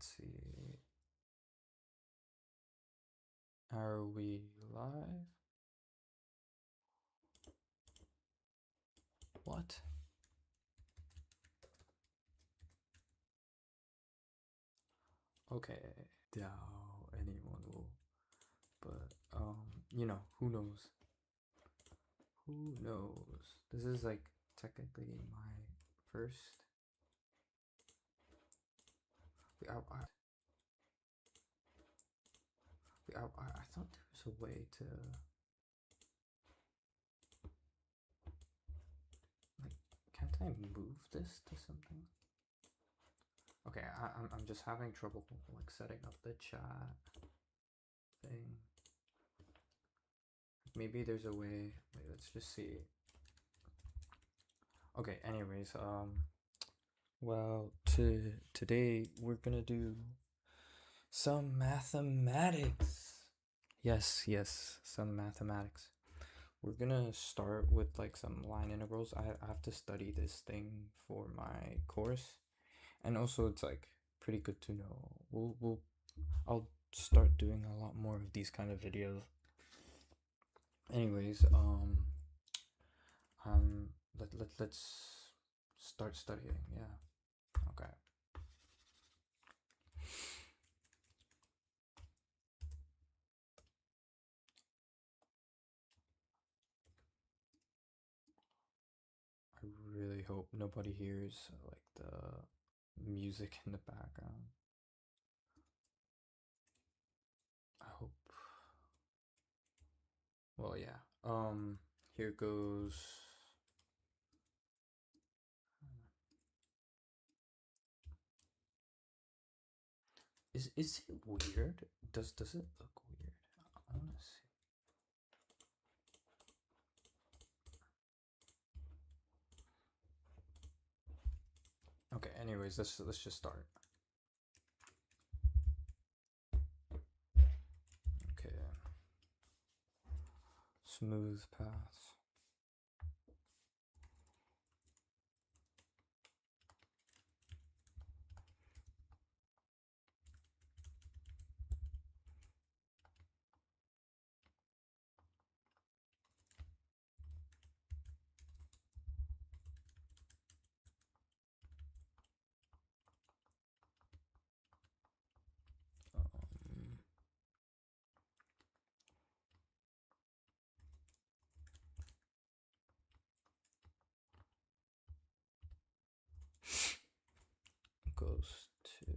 Let's see. Are we live? What? Okay. Doubt anyone will. But you know, who knows? Who knows? This is like technically my first. I thought there was a way to like, can't I move this to something? Okay, I'm just having trouble like setting up the chat thing. Maybe there's a way. Wait, let's just see. Okay, anyways, well, today we're gonna do some mathematics. Yes, some mathematics. We're gonna start with like some line integrals. I have to study this thing for my course, and also it's like pretty good to know. I'll start doing a lot more of these kind of videos. Anyways, let's start studying. Yeah. Okay. I really hope nobody hears like the music in the background. I hope. Well, yeah. Here goes. Is it weird? Does it look weird? I want to see. Okay. Anyways, let's just start. Okay. Smooth paths. Goes to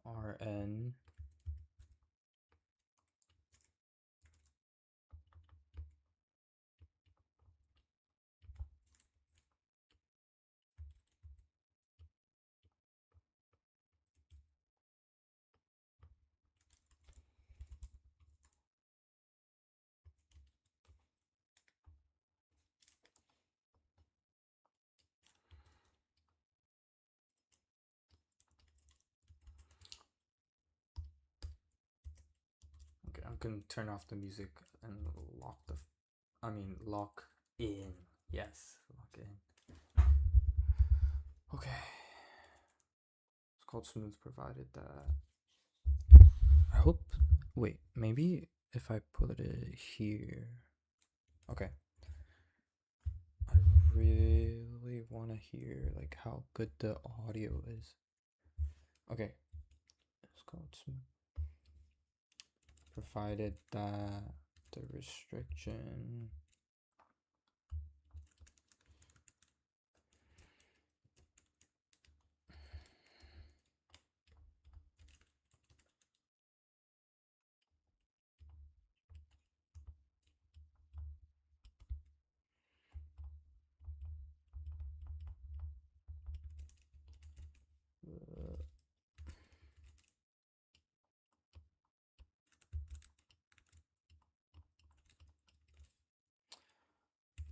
Rn. Okay, I'm gonna turn off the music and lock the. Lock in. Yes, lock in. Okay. It's called smooth, provided that. I hope. Wait, maybe if I put it here. Okay. I really want to hear like how good the audio is. Okay. It's called smooth. Provided that the restriction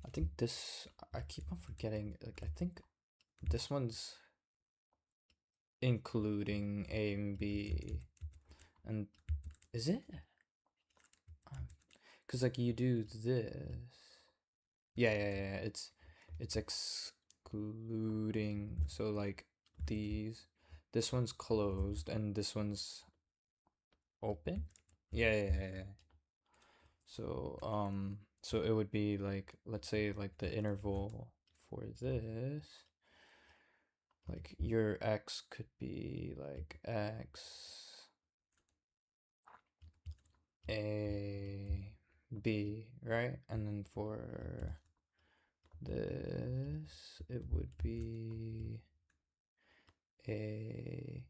I think this, I keep on forgetting, like, I think this one's including A and B, and is it? Because, like, you do this. Yeah, it's excluding, so, like, these, this one's closed and this one's open. Yeah. So it would be like, let's say like the interval for this, like your x could be like x a b, right? And then for this, it would be a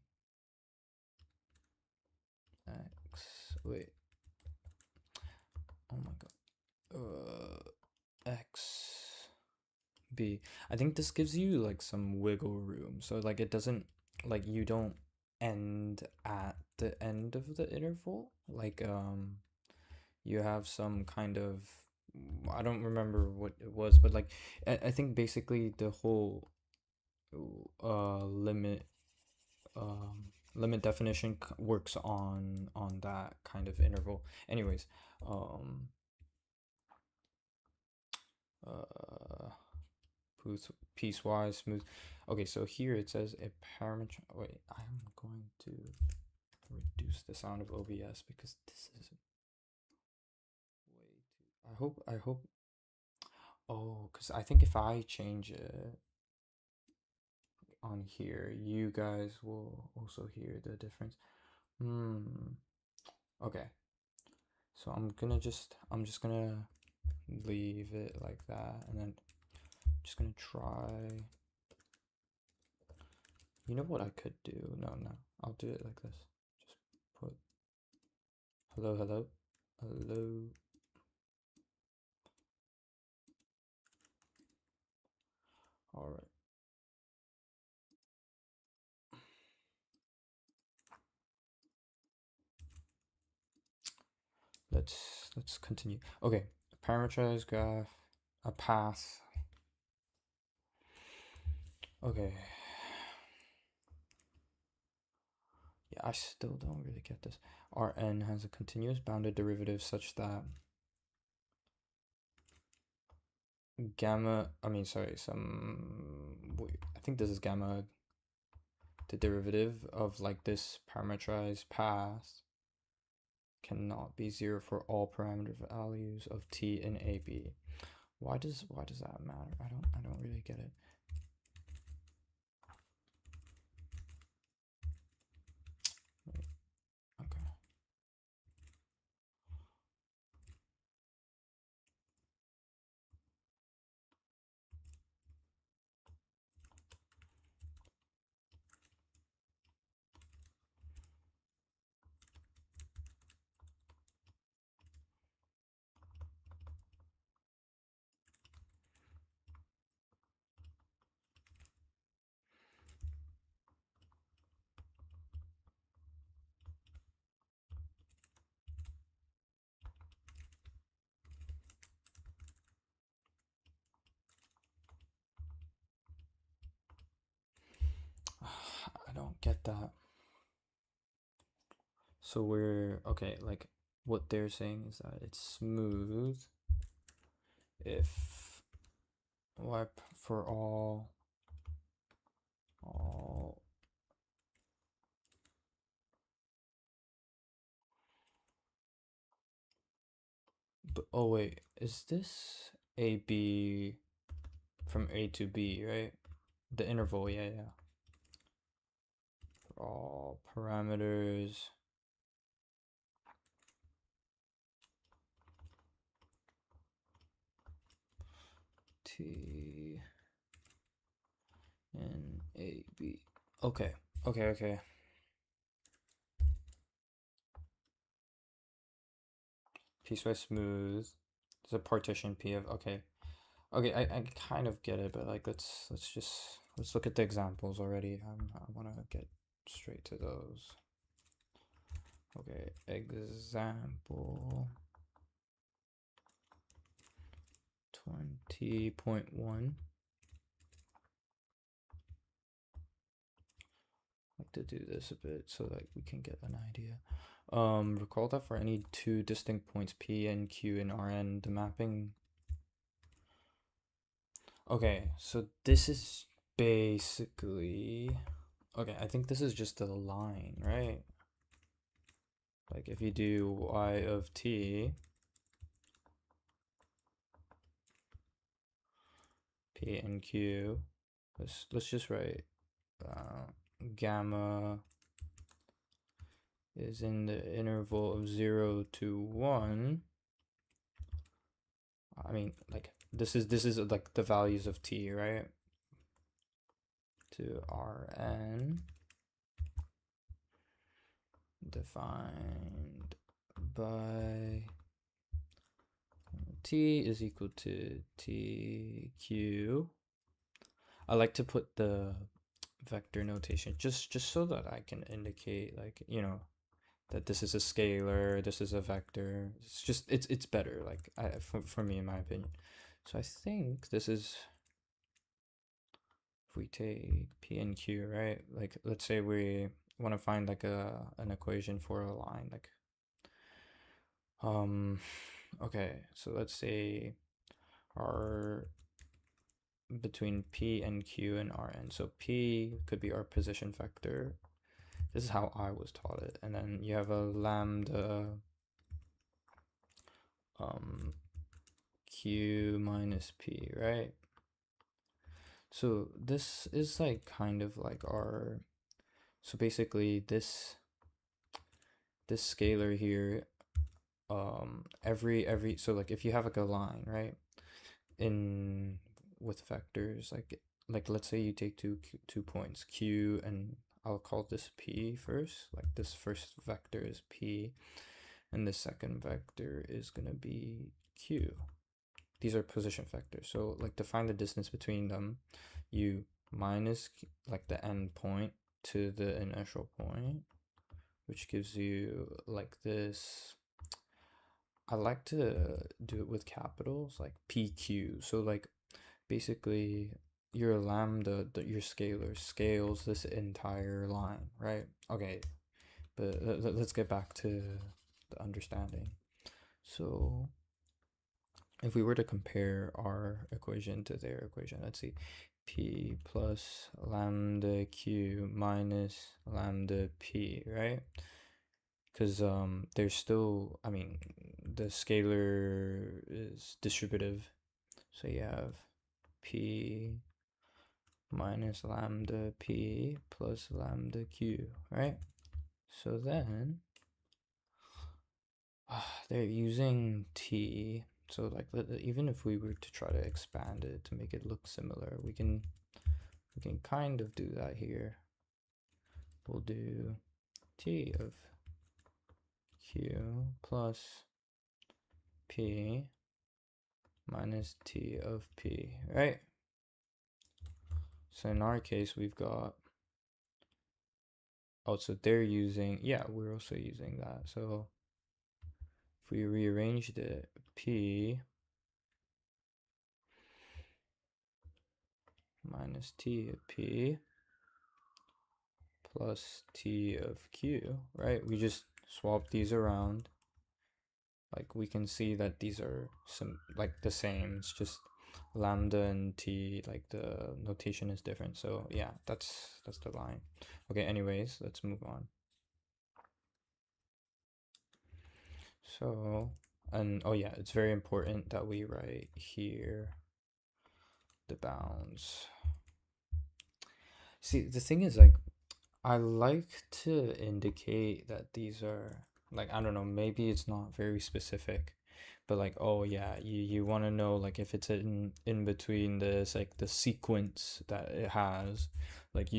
x. Wait. Oh my god. X B. I think this gives you like some wiggle room. So like it doesn't, like you don't end at the end of the interval. Like you have some kind of, I don't remember what it was, but like I think basically the whole limit limit definition works on that kind of interval. Anyways, um uh piecewise smooth. Okay, so here it says a parameter. Wait, I'm going to reduce the sound of OBS because this is way too. I hope. Oh, because I think if I change it on here, you guys will also hear the difference. Hmm. Okay. So I'm just gonna leave it like that, and then just gonna try. You know what I could do? No. I'll do it like this. Just put hello. All right. Let's continue. Okay, parameterized graph, a path. Okay. Yeah, I still don't really get this. Rn has a continuous bounded derivative such that gamma, I mean, sorry, wait, I think this is gamma, the derivative of like this parameterized path cannot be zero for all parameter values of t in AB. Why does that matter? I don't really get it. Wait, okay. I don't get that. So we're okay, like what they're saying is that it's smooth if wipe for all but oh wait, is this A B from A to B, right? The interval, yeah. For all parameters T and A B. Okay. Piecewise smooth. There's a partition P of okay. I kind of get it, but like let's look at the examples already. I want to get straight to those. Okay, example 20.1. Like to do this a bit so that we can get an idea. Recall that for any two distinct points P and Q in Rn, the mapping. Okay, so this is basically Okay, I think this is just a line, right? Like if you do y of t, p and q, let's just write gamma is in the interval of 0 to 1. I mean, like this is like the values of t, right? To Rn defined by t is equal to tq. I like to put the vector notation just so that I can indicate, like, you know, that this is a scalar, this is a vector. It's just it's better, like for me, in my opinion. So I think this is, if we take p and q, right? Like let's say we want to find like an equation for a line, like okay, so let's say our between p and q and rn. So p could be our position vector. This is how I was taught it. And then you have a lambda q minus p, right? So this is like kind of like our, so basically this scalar here, every so like if you have like a line, right, in with vectors, like let's say you take two points q, and I'll call this p first, like this first vector is p and the second vector is gonna be q. These are position vectors. So like to find the distance between them, you minus like the end point to the initial point, which gives you like this. I like to do it with capitals, like PQ. So like basically your lambda, your scalar scales this entire line, right? Okay, but let's get back to the understanding. So if we were to compare our equation to their equation, let's see, p plus lambda q minus lambda p, right? Because there's still, I mean, the scalar is distributive, so you have p minus lambda p plus lambda q, right? So then they're using t. So like even if we were to try to expand it to make it look similar, we can kind of do that here. We'll do t of q plus p minus t of p, right? So in our case, we've got, oh, so they're using, yeah, we're also using that. So if we rearranged it, p minus t of p plus t of q, right? We just swap these around. Like we can see that these are like the same. It's just lambda and t, like the notation is different. So yeah, that's the line. Okay, anyways, let's move on. So, and oh yeah, it's very important that we write here the bounds. See, the thing is, like, I like to indicate that these are, like, I don't know, maybe it's not very specific, but like, oh yeah, you want to know like if it's in between this, like the sequence that it has, like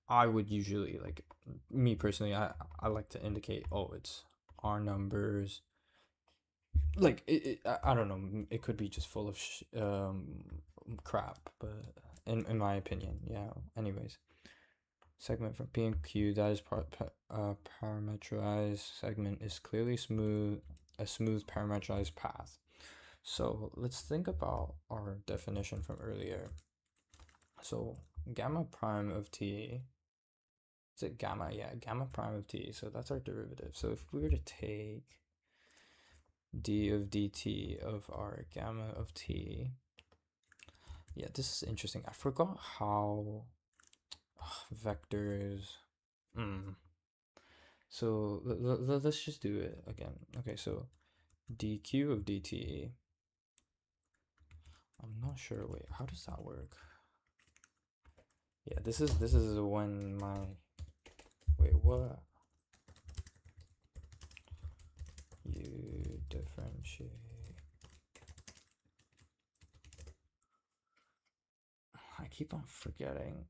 I would usually, like, me personally, I like to indicate, oh, it's R numbers, like I don't know, it could be just full of crap, but in my opinion, yeah. Anyways, segment from P and Q that is parametrized segment is clearly a smooth parametrized path. So let's think about our definition from earlier. So gamma prime of t, is it gamma? Yeah, gamma prime of t. So that's our derivative. So if we were to take d of dt of our gamma of t, yeah, this is interesting. I forgot how Vectors. Mm. So let's just do it again. Okay, so dq of dt. I'm not sure. Wait, how does that work? Yeah, this is when my wait what you differentiate. I keep on forgetting.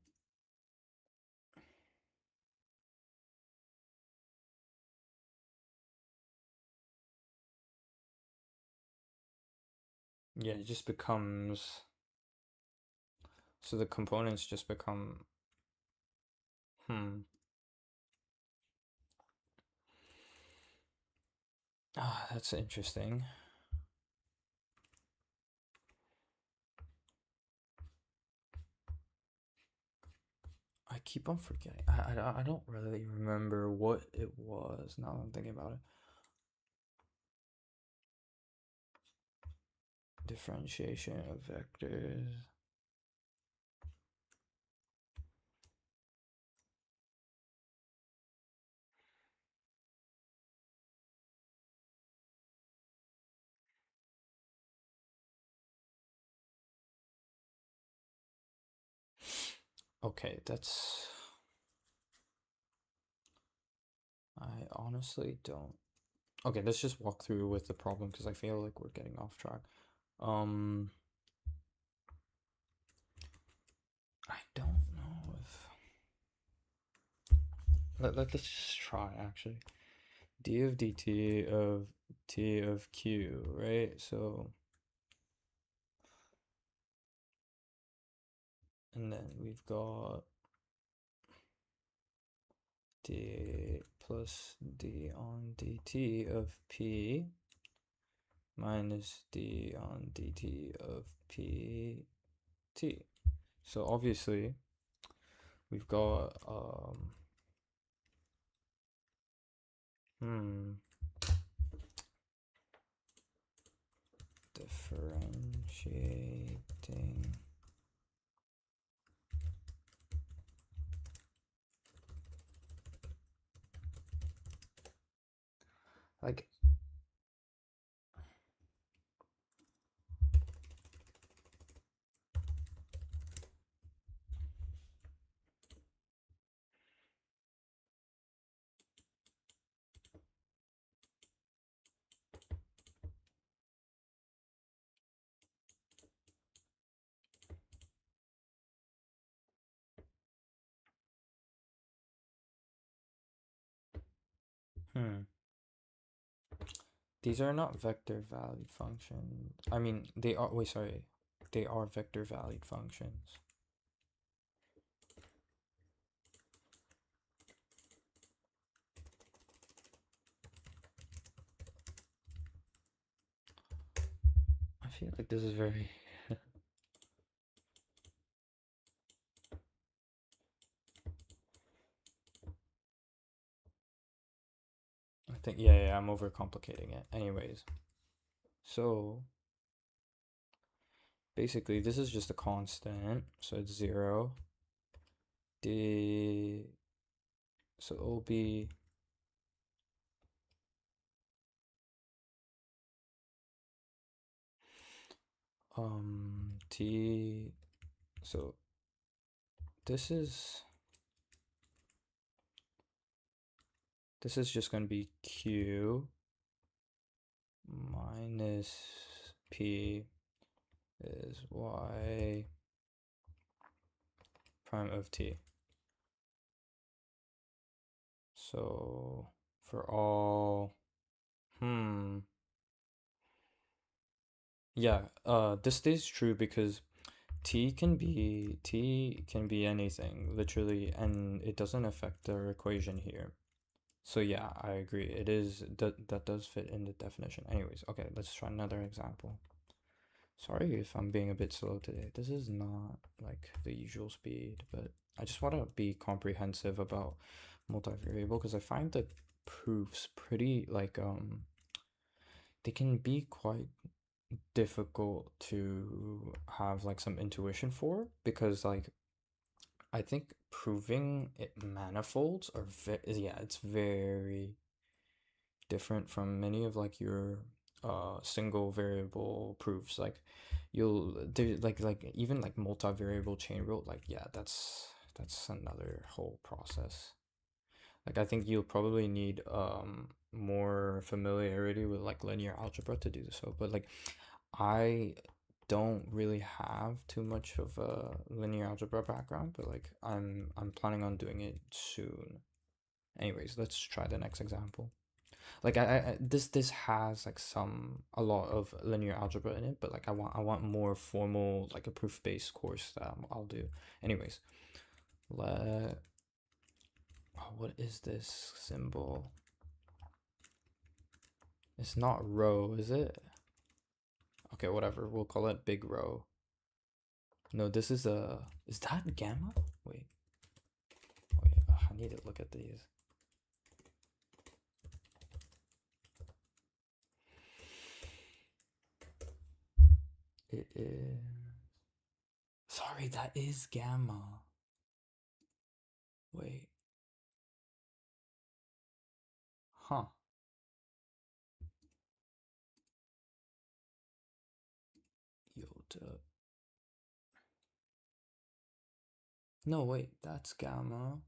Yeah, it just becomes so the components just become hmm. Ah, that's interesting. I keep on forgetting. I don't really remember what it was now that I'm thinking about it. Differentiation of vectors. Okay, that's. I honestly don't. Okay, let's just walk through with the problem because I feel like we're getting off track. Um, I don't know if. Let's just try actually. D of dt of t of q, right? So, and then we've got d plus d on dt of p minus d on dt of pt. So obviously we've got differentiating like hmm these are not vector valued functions. I mean, they are, wait, sorry. They are vector valued functions. I feel like this is very I think yeah, I'm overcomplicating it. Anyways, so basically this is just a constant, so it's 0. D so it'll be t so this is just going to be q minus p is y prime of t. So for all yeah, this stays true because t can be anything literally, and it doesn't affect the equation here. So yeah, I agree. It is that does fit in the definition. Anyways, okay, let's try another example. Sorry if I'm being a bit slow today. This is not like the usual speed, but I just want to be comprehensive about multivariable because I find the proofs pretty like they can be quite difficult to have like some intuition for because like I think proving it manifolds are yeah, it's very different from many of like your single variable proofs. Like you'll there like even like multivariable chain rule, like yeah, that's another whole process. Like I think you'll probably need more familiarity with like linear algebra to do this. So, but like I don't really have too much of a linear algebra background, but like I'm planning on doing it soon. Anyways, let's try the next example. Like this has like a lot of linear algebra in it, but like I want more formal like a proof based course that I'll do. Anyways, let oh, what is this symbol? It's not rho, is it? Okay, whatever. We'll call it big rho. No, this is a. Is that gamma? Wait. Wait. I need to look at these. It is. Sorry, that is gamma. Wait. Huh. Iota. No, wait. That's gamma.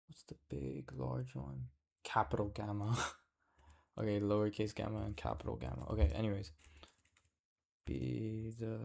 What's the big, large one? Capital gamma. Okay, lowercase gamma and capital gamma. Okay, anyways. Be the.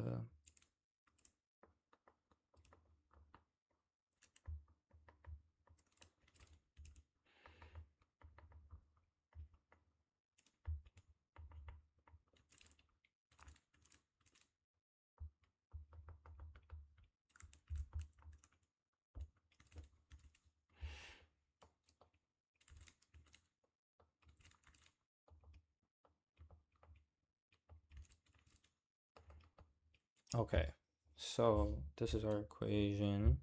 Okay, so this is our equation.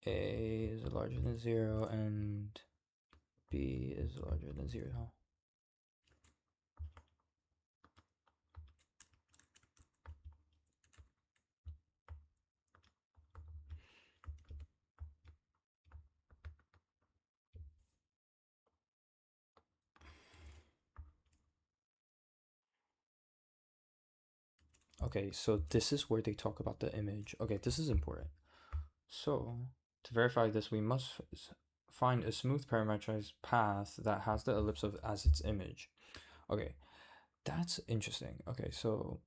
A is larger than 0 and B is larger than 0. Okay, so this is where they talk about the image. Okay, this is important. So, to verify this, we must find a smooth parametrized path that has the ellipse of as its image. Okay, that's interesting. Okay, so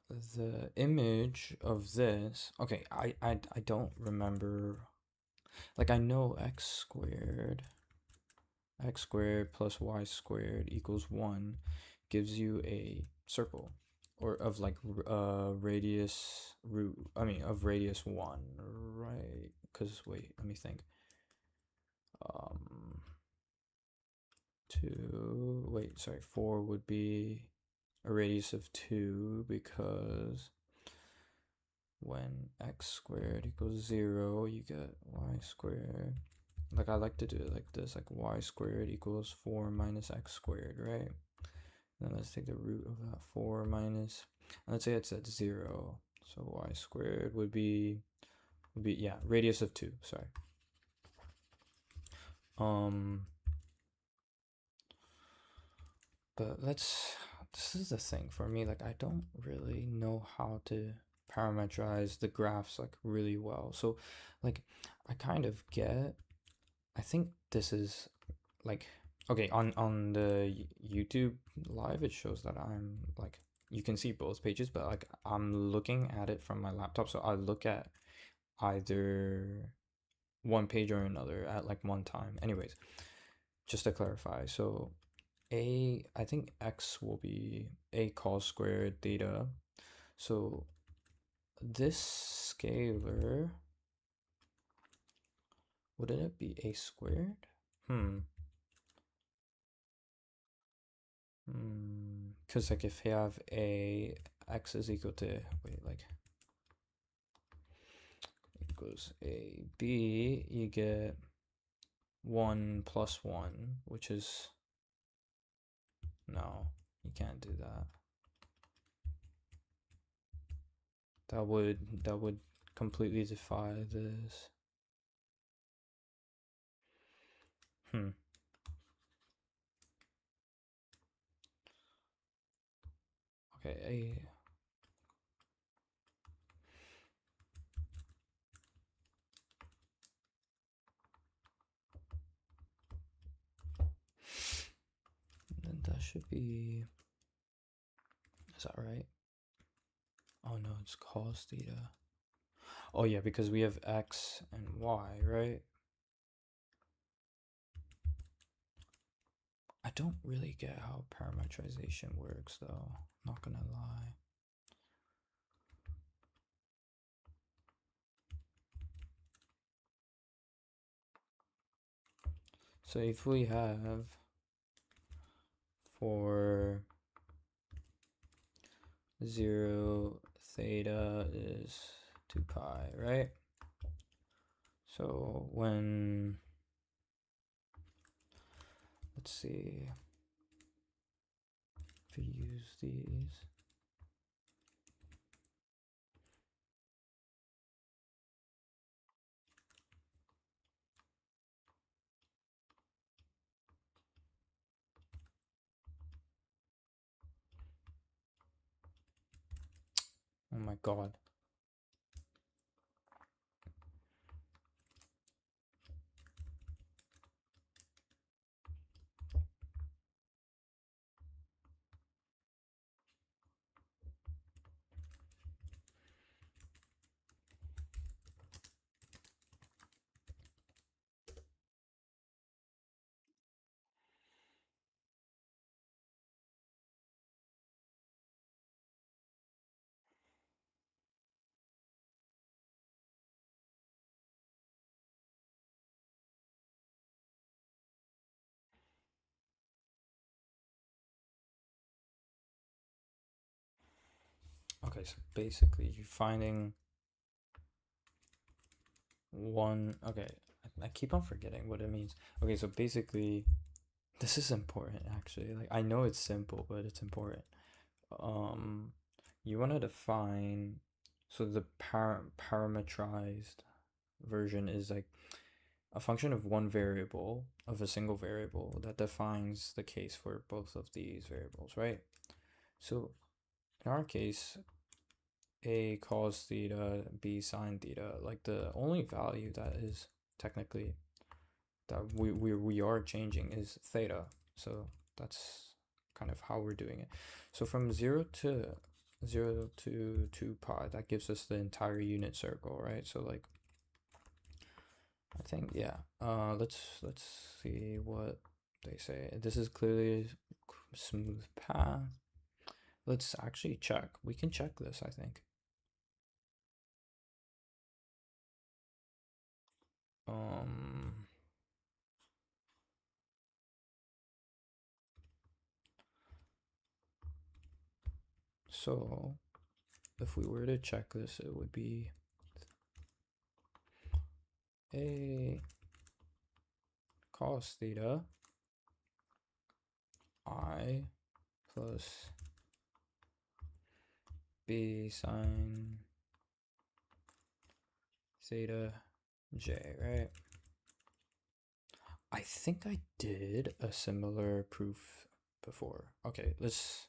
the image of this, okay, I don't remember, like I know x squared plus y squared equals 1 gives you a circle or of like radius root of radius 1, right? Because wait, let me think. um 2, wait, sorry, 4 would be a radius of 2 because when x squared equals 0 you get y squared. Like I like to do it like this, like y squared equals 4 minus x squared, right? Then let's take the root of that 4 minus, let's say it's at 0, so y squared would be yeah, radius of 2, sorry. But this is the thing for me, like I don't really know how to parameterize the graphs like really well. So like I kind of get, I think this is like, okay, on the YouTube live it shows that I'm like, you can see both pages, but like I'm looking at it from my laptop, so I look at either one page or another at like one time. Anyways, just to clarify, so I think x will be a cos squared theta. So this scalar, wouldn't it be a squared? Because like if you have a x is equal to, wait, like equals a b, you get 1 plus 1, which is, no, you can't do that. That would completely defy this. Okay, then that should be, is that right? Oh no, it's cos theta. Oh yeah, because we have x and y, right? I don't really get how parametrization works though, not gonna lie. So if we have for 0 theta is 2 pi, right? So when, let's see, if we use these, oh my god. Okay, so basically you're finding one, okay, I keep on forgetting what it means. Okay, so basically, this is important actually. Like, I know it's simple, but it's important. You want to define, so the parametrized version is like a function of one variable, of a single variable that defines the case for both of these variables, right? So in our case, a cos theta, b sine theta, like the only value that is technically that we are changing is theta. So that's kind of how we're doing it. So from 0 to 2 pi, that gives us the entire unit circle, right? So like, I think, yeah, let's see what they say. This is clearly a smooth path. Let's actually check. We can check this, I think. So if we were to check this, it would be a cos theta I plus b sine theta j, right? I think I did a similar proof before. Okay, let's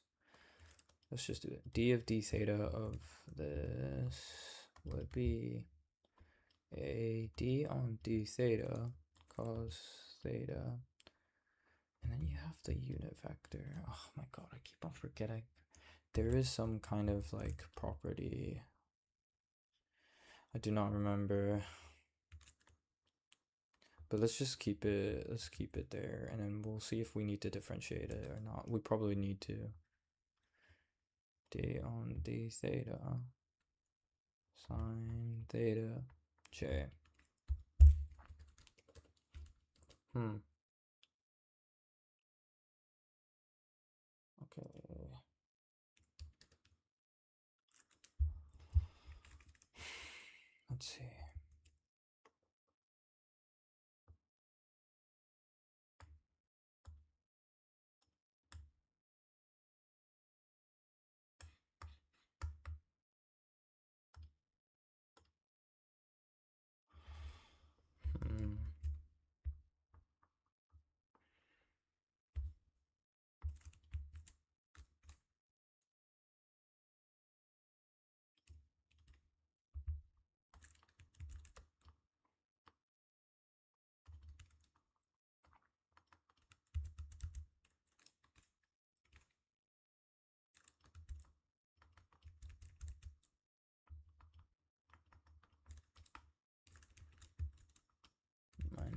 just do it. D of d theta of this would be a d on d theta cos theta, and then you have the unit vector. Oh my god, I keep on forgetting. There is some kind of like property. I do not remember. But let's just keep it, there, and then we'll see if we need to differentiate it or not. We probably need to. D on d theta sine theta j. Okay. Let's see.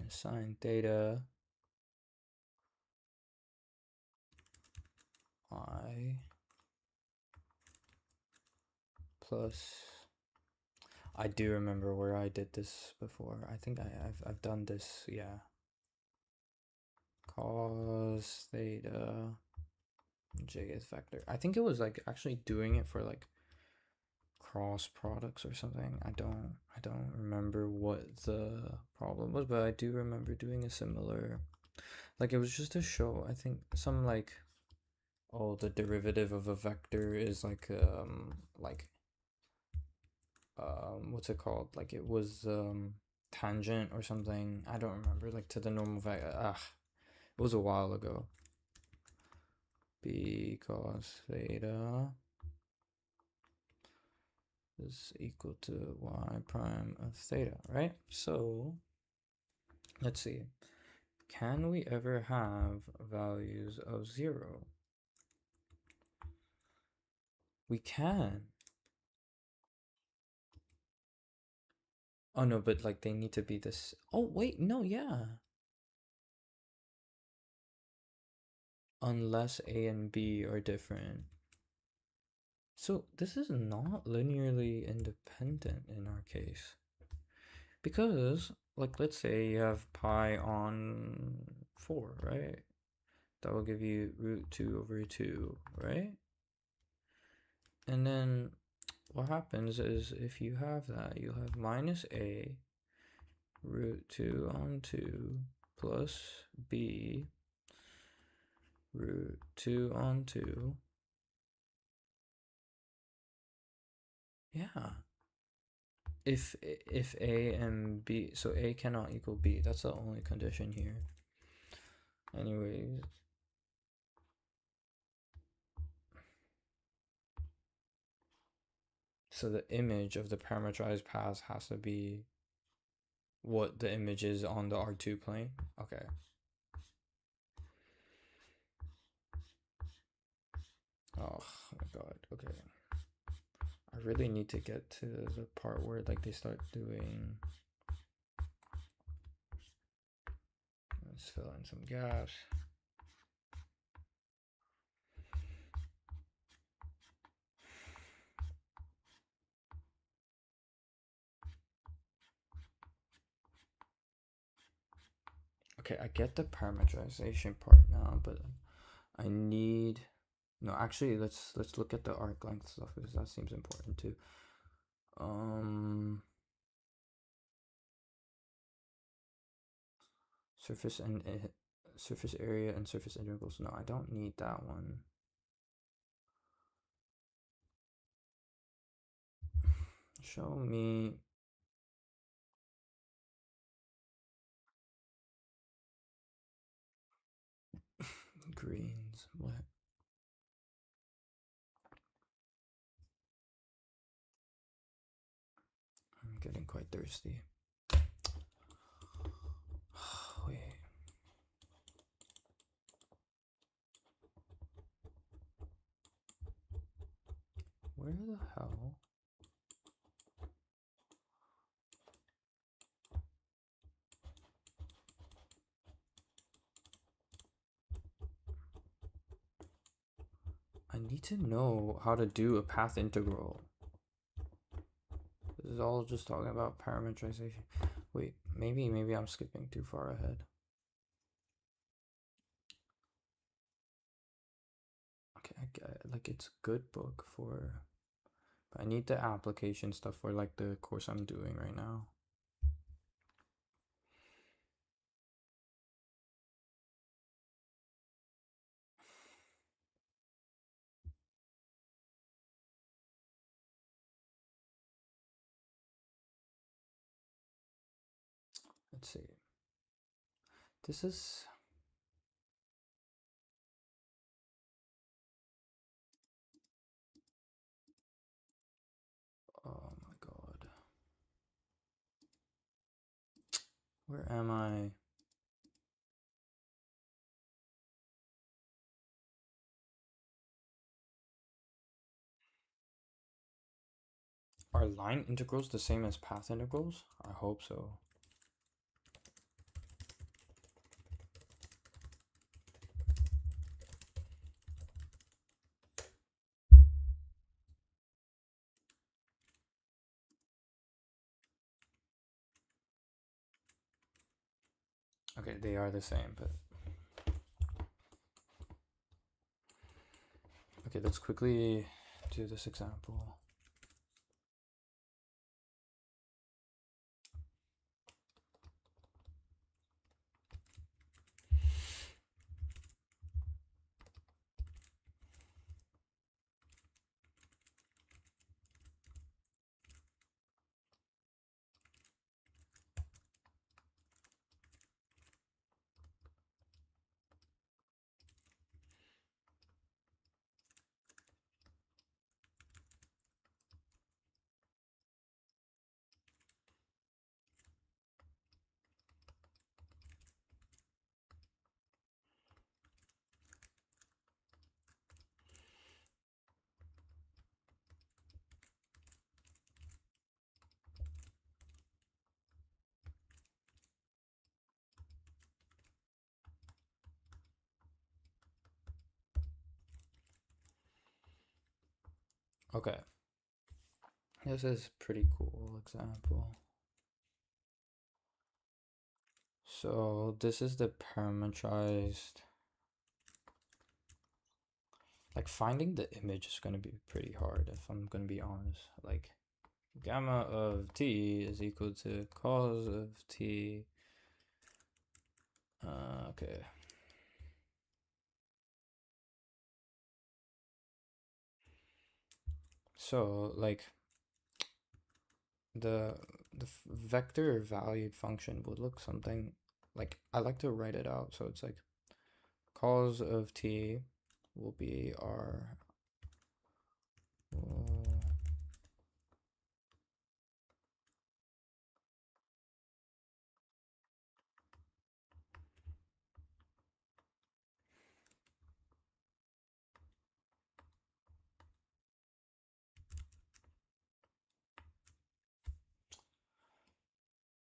sine theta I plus, I do remember where I did this before. I think I've done this, yeah. Cos theta jth vector. I think it was like actually doing it for like cross products or something. I don't remember what the problem was, but I do remember doing a similar, like it was just to show, I think some like, oh, the derivative of a vector is like what's it called? Like it was tangent or something. I don't remember, like to the normal vector. It was a while ago. Because theta is equal to y prime of theta, right? So let's see. Can we ever have values of 0? We can. Oh no, but like they need to be this. Oh wait, no, yeah. Unless A and B are different. So this is not linearly independent in our case. Because, like, let's say you have pi on 4, right? That will give you root 2 over 2, right? And then what happens is if you have that, you'll have minus a root 2 on 2 plus b root 2 on 2. Yeah. If a and b, so a cannot equal b. That's the only condition here. Anyways. So the image of the parameterized path has to be what the image is on the R2 plane. Okay. Oh my god. Okay. I really need to get to the part where like they start doing. Let's fill in some gaps. Okay, I get the parameterization part now, but I need. No, actually, let's look at the arc length stuff because that seems important too. Surface and surface area and surface integrals. No, I don't need that one. Show me greens. What? I'm getting quite thirsty. Wait. Where the hell? I need to know how to do a path integral. This is all just talking about parameterization. Wait, maybe I'm skipping too far ahead. Okay, I get it. Like it's a good book for, but I need the application stuff for like the course I'm doing right now. Let's see. This is. Oh my god. Where am I? Are line integrals the same as path integrals? I hope so. Okay, they are the same, but okay, let's quickly do this example. Okay, this is pretty cool example. So this is the parametrized. Like finding the image is going to be pretty hard if I'm going to be honest. Like gamma of t is equal to cos of t. Okay. So like the vector valued function would look something like, I like to write it out. So it's like cos of t will be our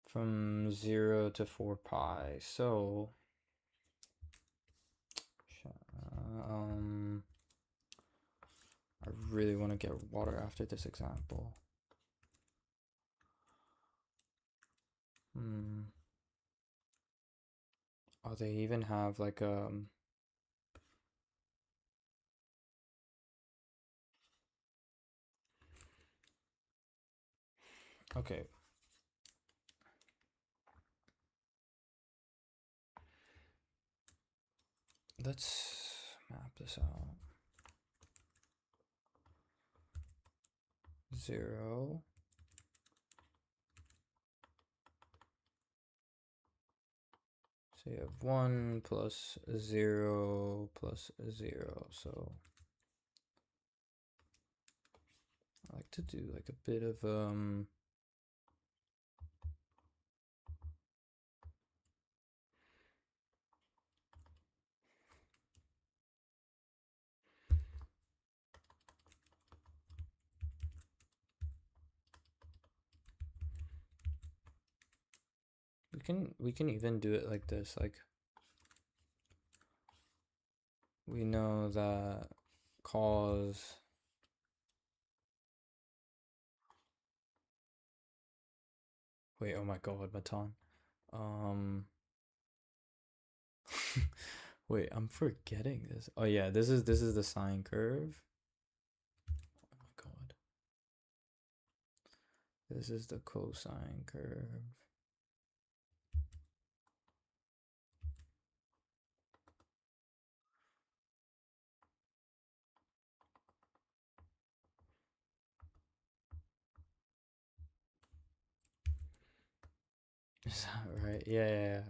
from 0 to 4 pi. So I really want to get water after this example. Oh, they even have like okay. Let's map this out. 0. So you have 1 plus 0 plus 0. So I like to do like a bit of we can even do it like this. Like we know that cos wait, oh my god, Matan. Wait, I'm forgetting this. Oh yeah, this is the sine curve. Oh my god. This is the cosine curve. Is that right? Yeah.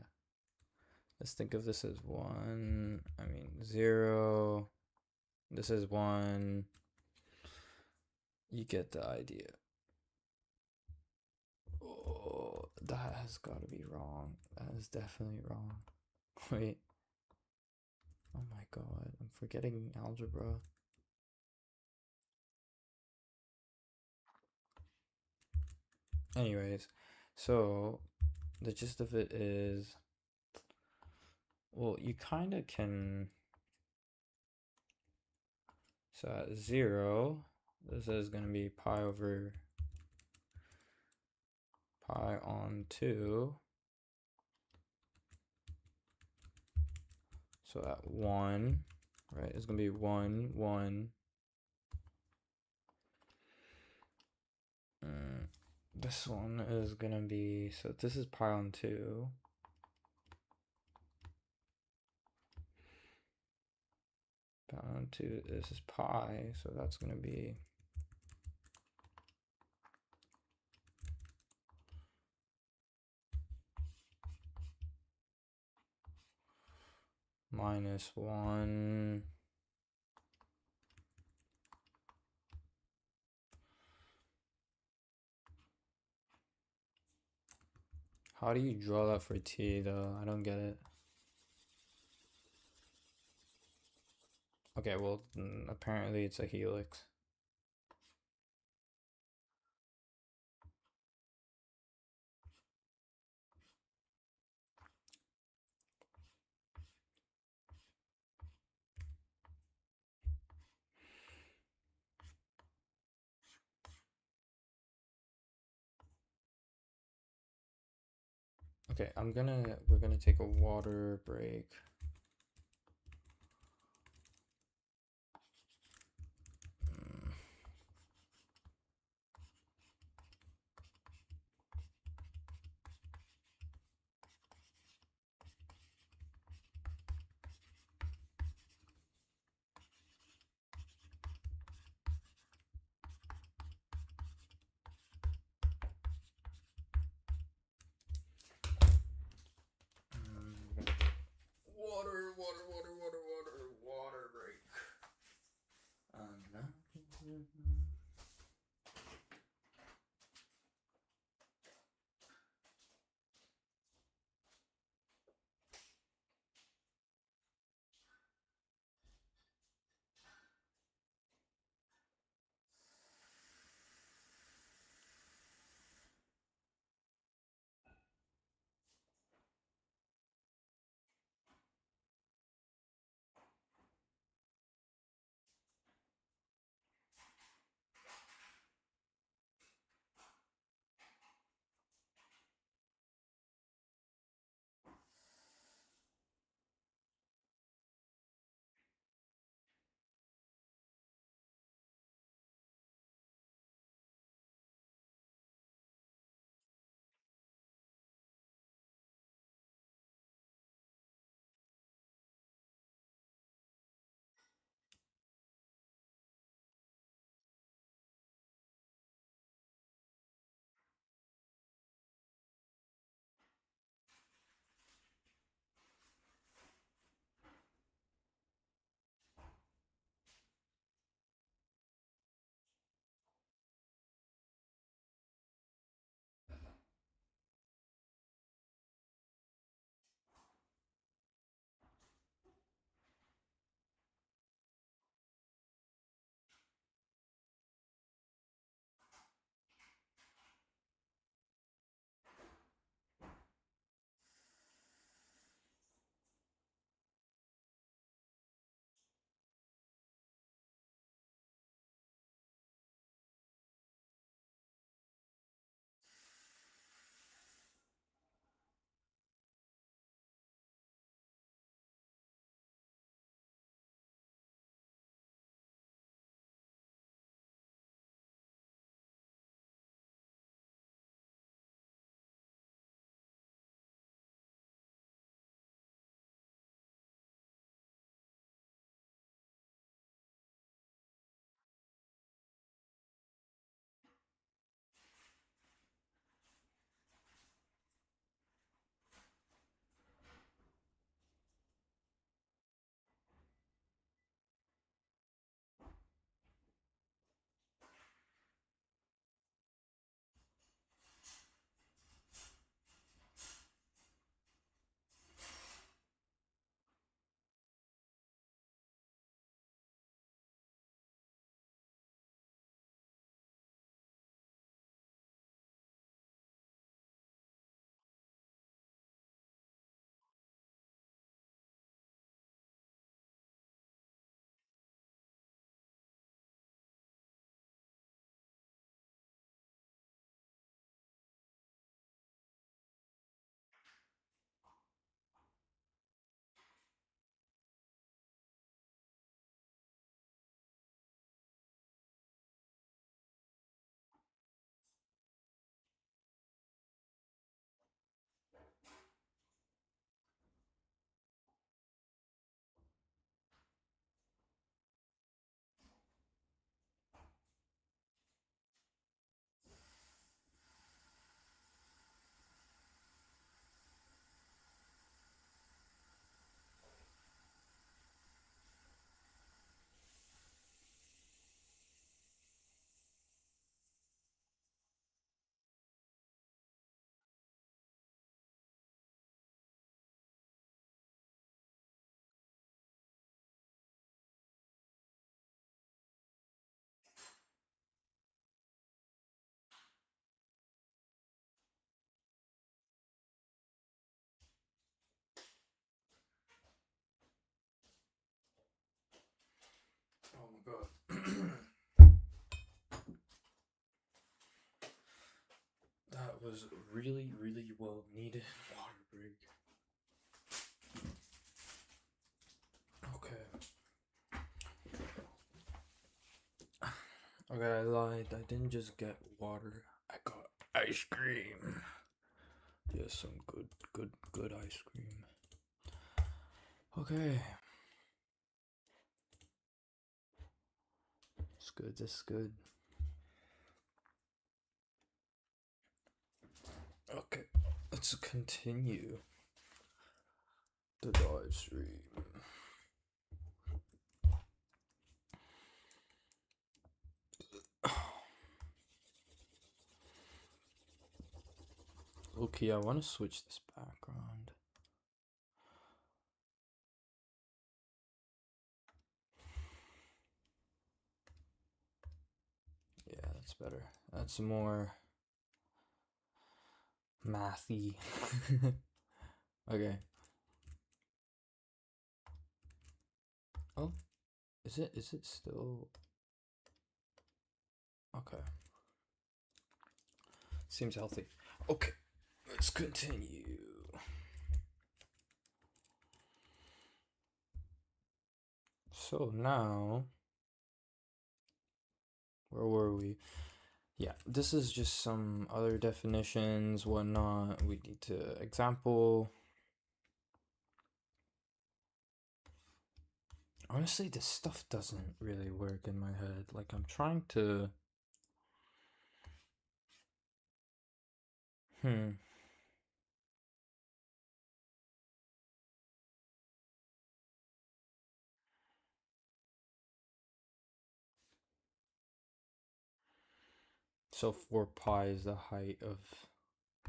Let's think of this as 1. I mean, 0. This is 1. You get the idea. Oh, that has got to be wrong. That is definitely wrong. Wait. Oh my god, I'm forgetting algebra. Anyways, so the gist of it is, well, you kind of can. So at 0, this is going to be pi over pi on 2. So that 1, right, is going to be 1, 1. This one is going to be, so this is pi on 2. Pi on 2, this is pi, so that's going to be -1. How do you draw that for t though? I don't get it. Okay, well, apparently it's a helix. Okay, we're gonna take a water break. god. That was really, really well needed water break. Okay. Okay, I lied. I didn't just get water. I got ice cream. Yes, some good ice cream. Okay. It's good. This is good. Okay, let's continue the live stream. Okay, I want to switch this background. Yeah, that's better. That's more mathy. Okay. Oh, is it still okay? Seems healthy. Okay, let's continue. So now, where were we? Yeah, this is just some other definitions, whatnot. We need to example. Honestly, this stuff doesn't really work in my head. Like, I'm trying to. So 4 pi is the height of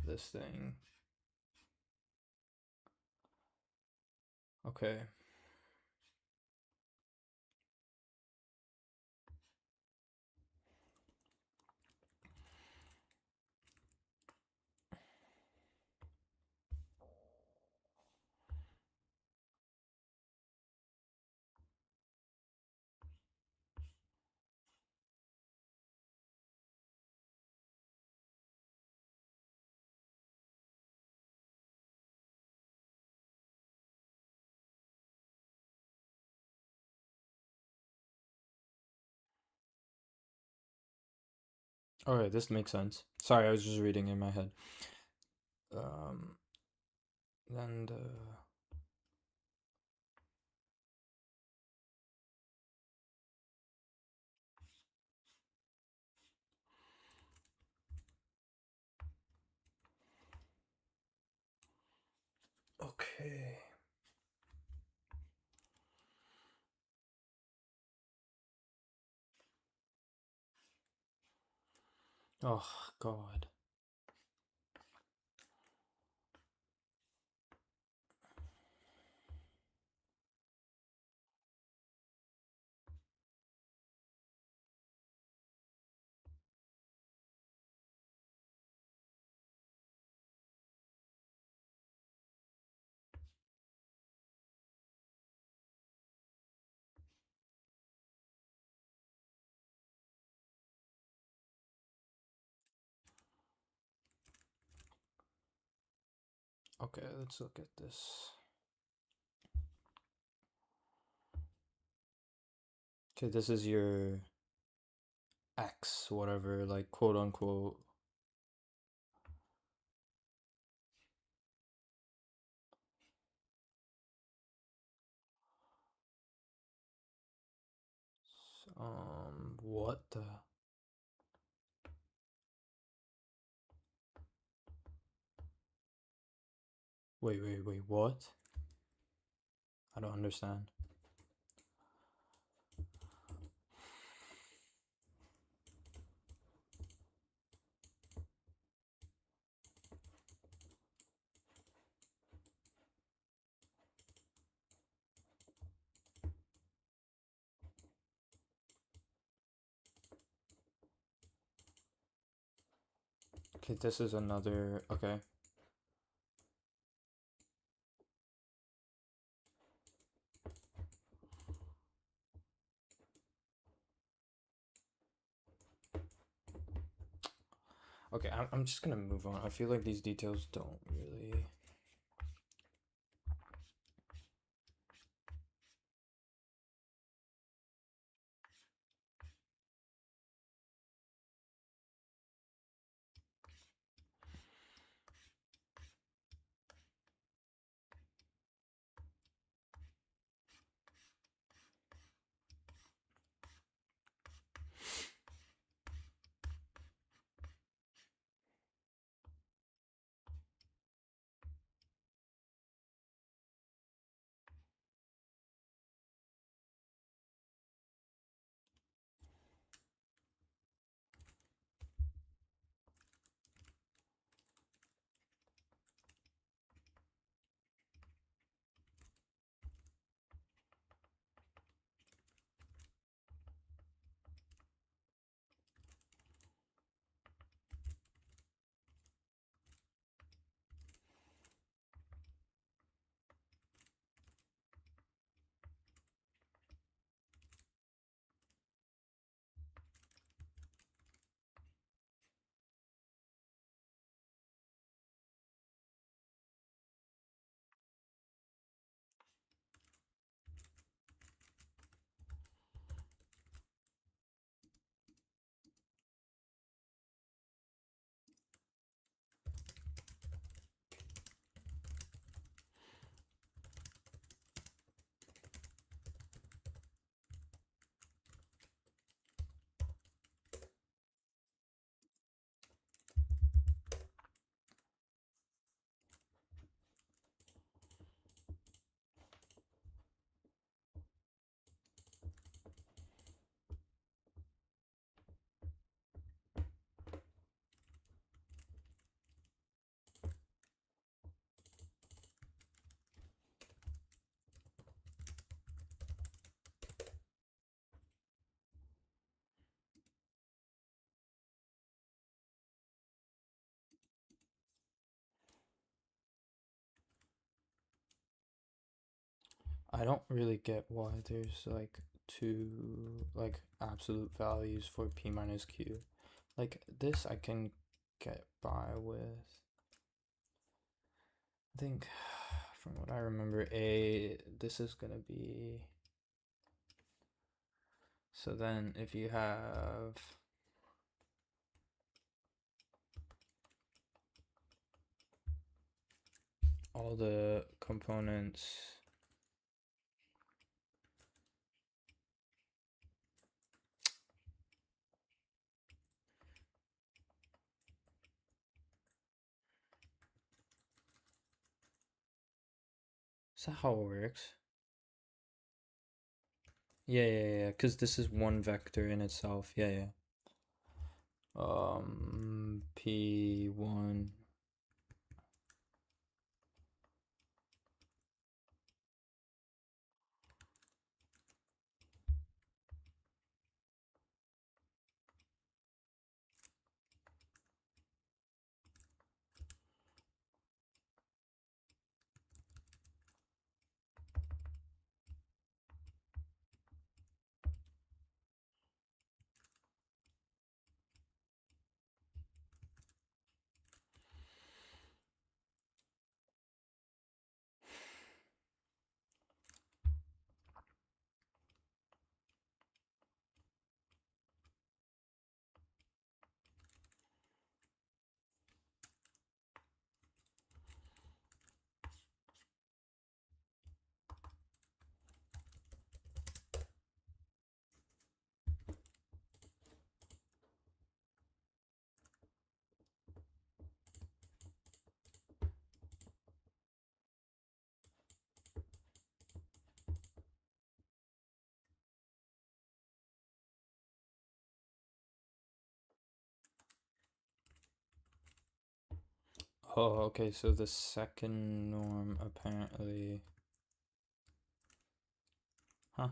this thing. Okay. Okay, this makes sense. Sorry, I was just reading in my head. Um, then the okay. Oh God. Okay, let's look at this. Okay, this is your X, whatever, like quote unquote. What the? Wait, what? I don't understand. Okay, this is another. Okay. Okay, I'm just gonna move on. I feel like these details don't really. I don't really get why there's like two like absolute values for p minus q. Like this I can get by with. I think from what I remember, this is gonna be. So then if you have all the components is that how it works? Yeah, because this is one vector in itself. Yeah. P1. Oh, okay, so the second norm apparently. Huh?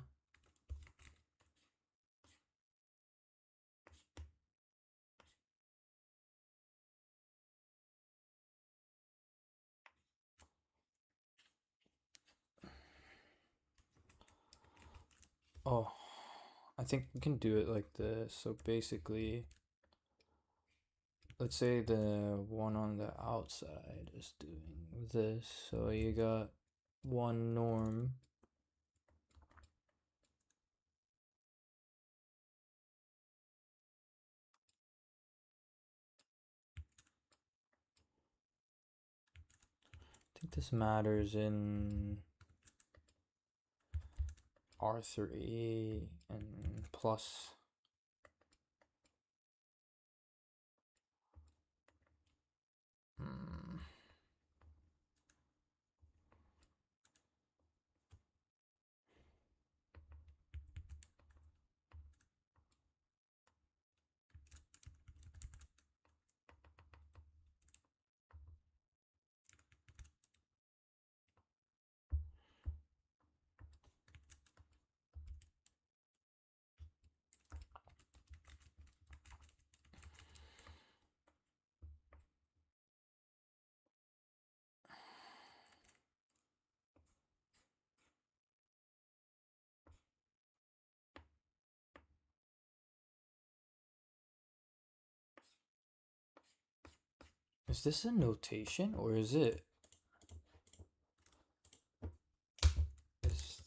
Oh, I think we can do it like this. So basically, let's say the one on the outside is doing this, so you got one norm. I think this matters in R3 and plus. Is this a notation or is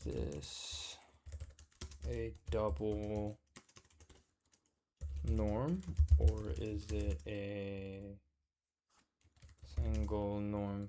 this a double norm or is it a single norm?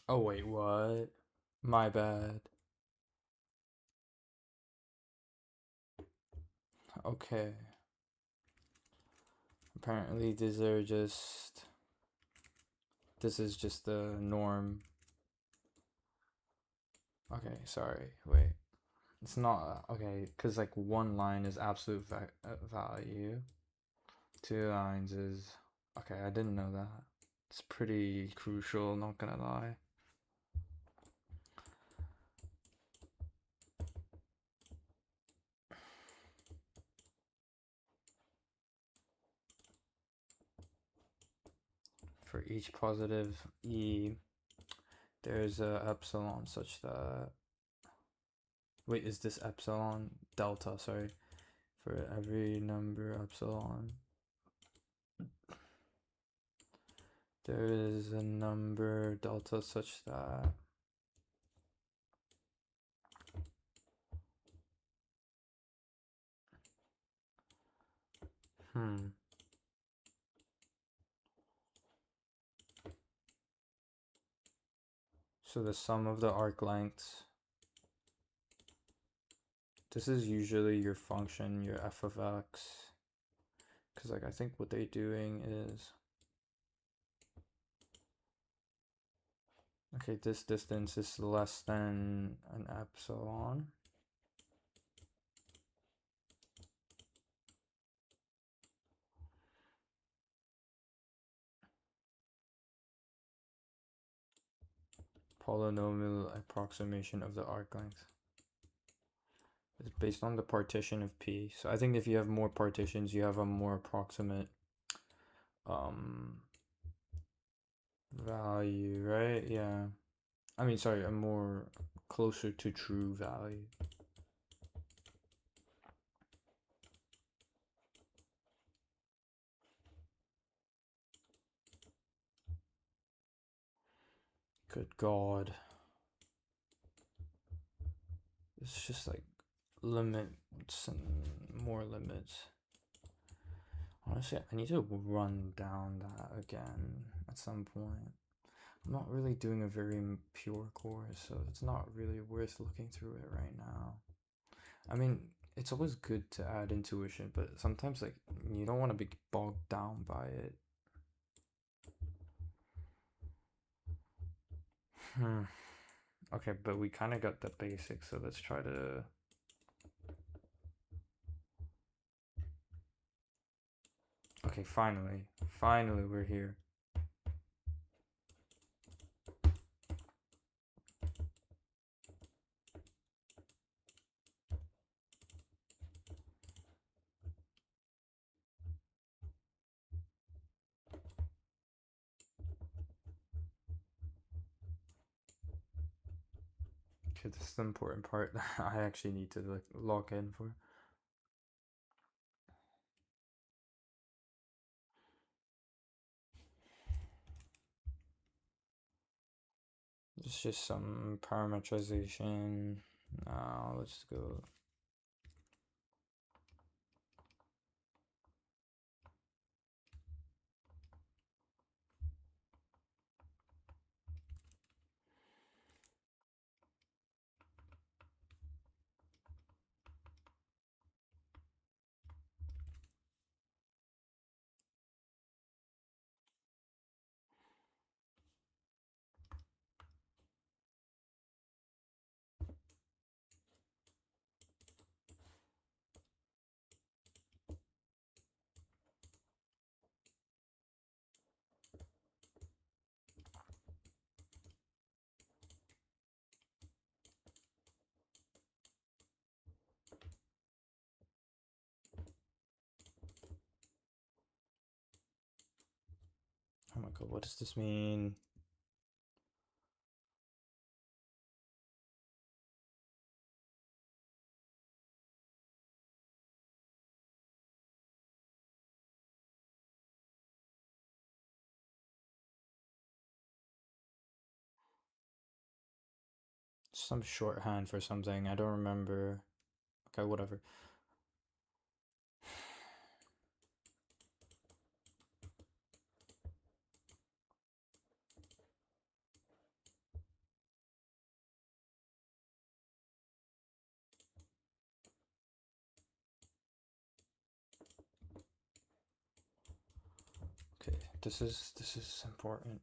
Oh wait, what? My bad. Okay. Apparently these are just, this is just the norm. Okay, sorry, wait. It's not, okay, because like one line is absolute value. 2 lines is, okay, I didn't know that. It's pretty crucial, not gonna lie. For each positive E, there's a epsilon such that, wait, is this epsilon? Delta, sorry. For every number epsilon, there is a number delta such that so the sum of the arc lengths, this is usually your function, your f of x, because like I think what they're doing is, okay, this distance is less than an epsilon. Polynomial approximation of the arc length. It's based on the partition of P. So I think if you have more partitions, you have a more approximate value, right? Yeah. I mean, sorry, a more closer to true value. Good God. It's just like limits and more limits. Honestly, I need to run down that again at some point. I'm not really doing a very pure course, so it's not really worth looking through it right now. I mean, it's always good to add intuition, but sometimes like you don't want to be bogged down by it. Okay, but we kind of got the basics, so let's try to... Okay, finally we're here. Okay, this is the important part that I actually need to like log in for. It's just some parameterization. Now let's go. Oh my god, what does this mean? Some shorthand for something. I don't remember. Okay, whatever. Okay, this is important.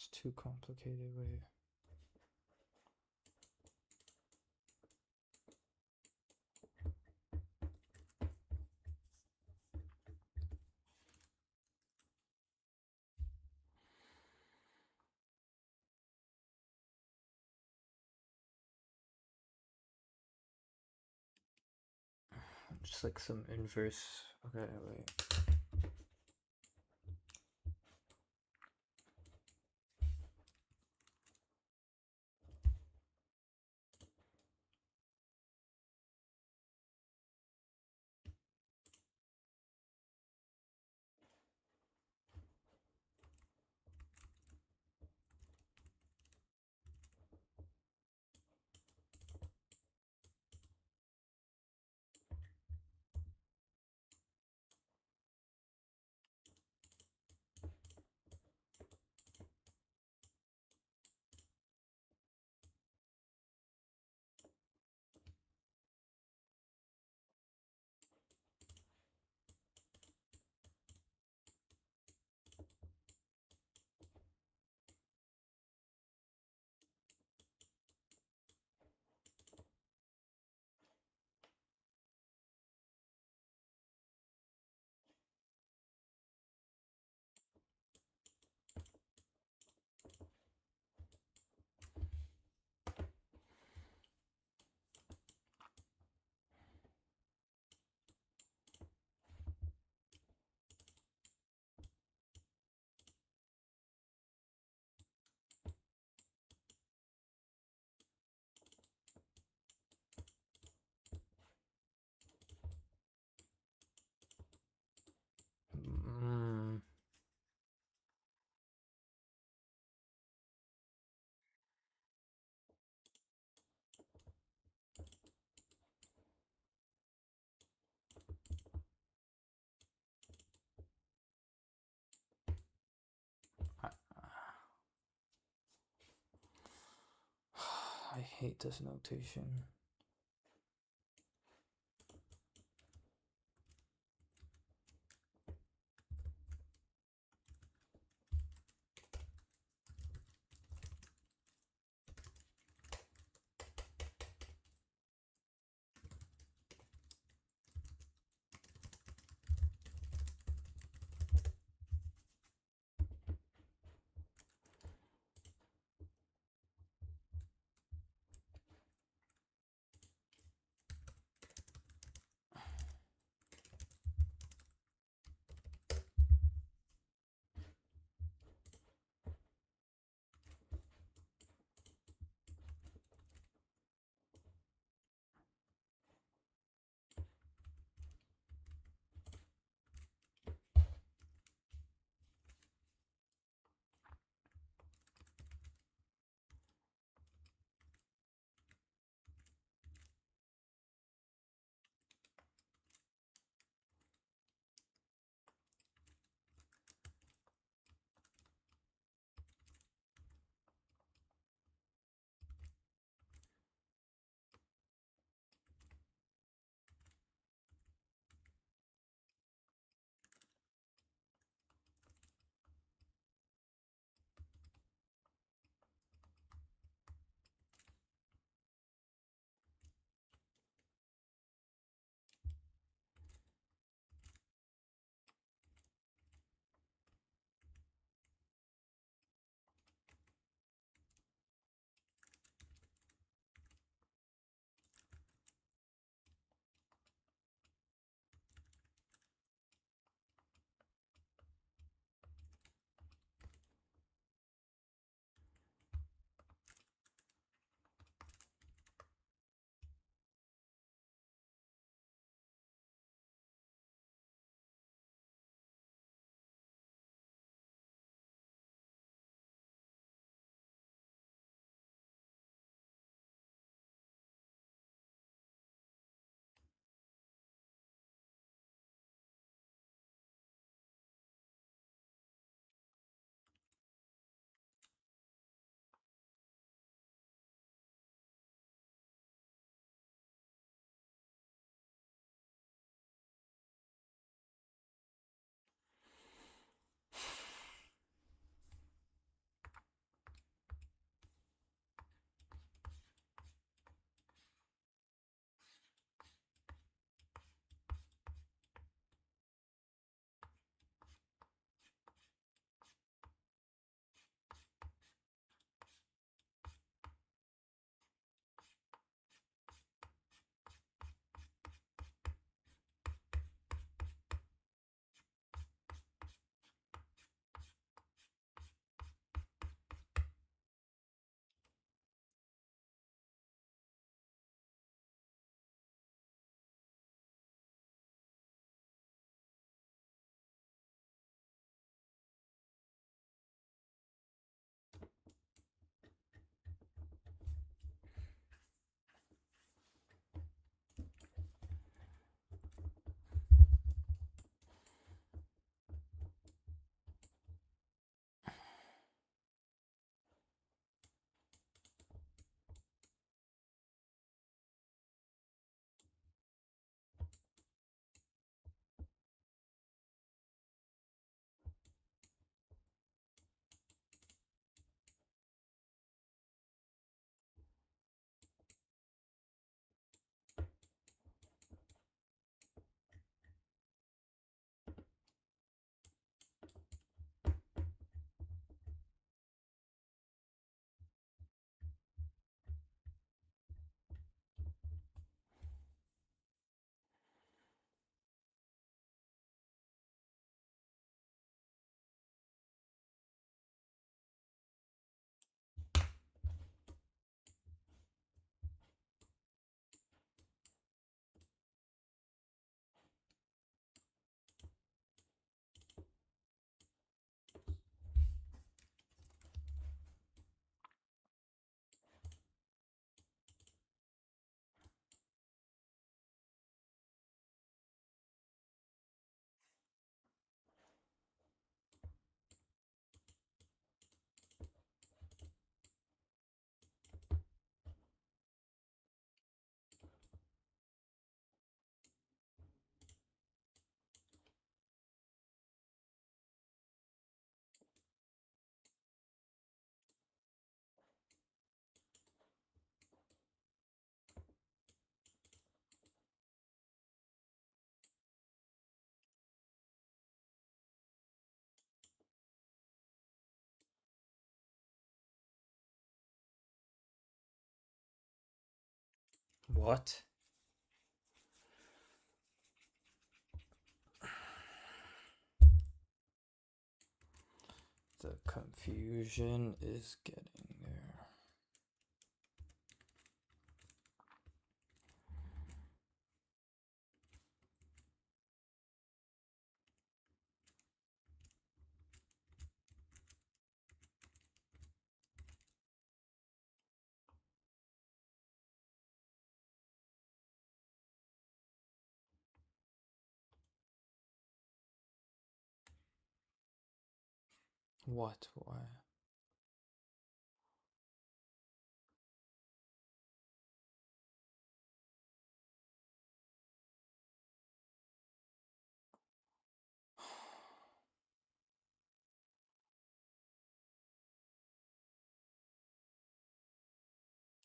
It's too complicated. Wait. Just like some inverse. Okay, wait. I hate this notation. What? The confusion is getting there. What? Why?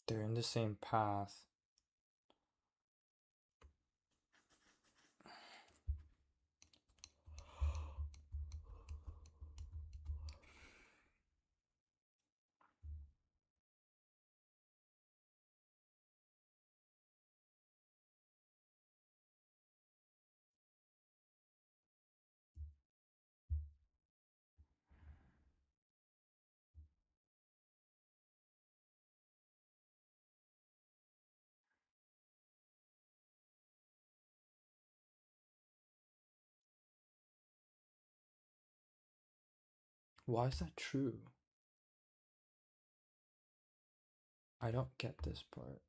They're in the same path. Why is that true? I don't get this part.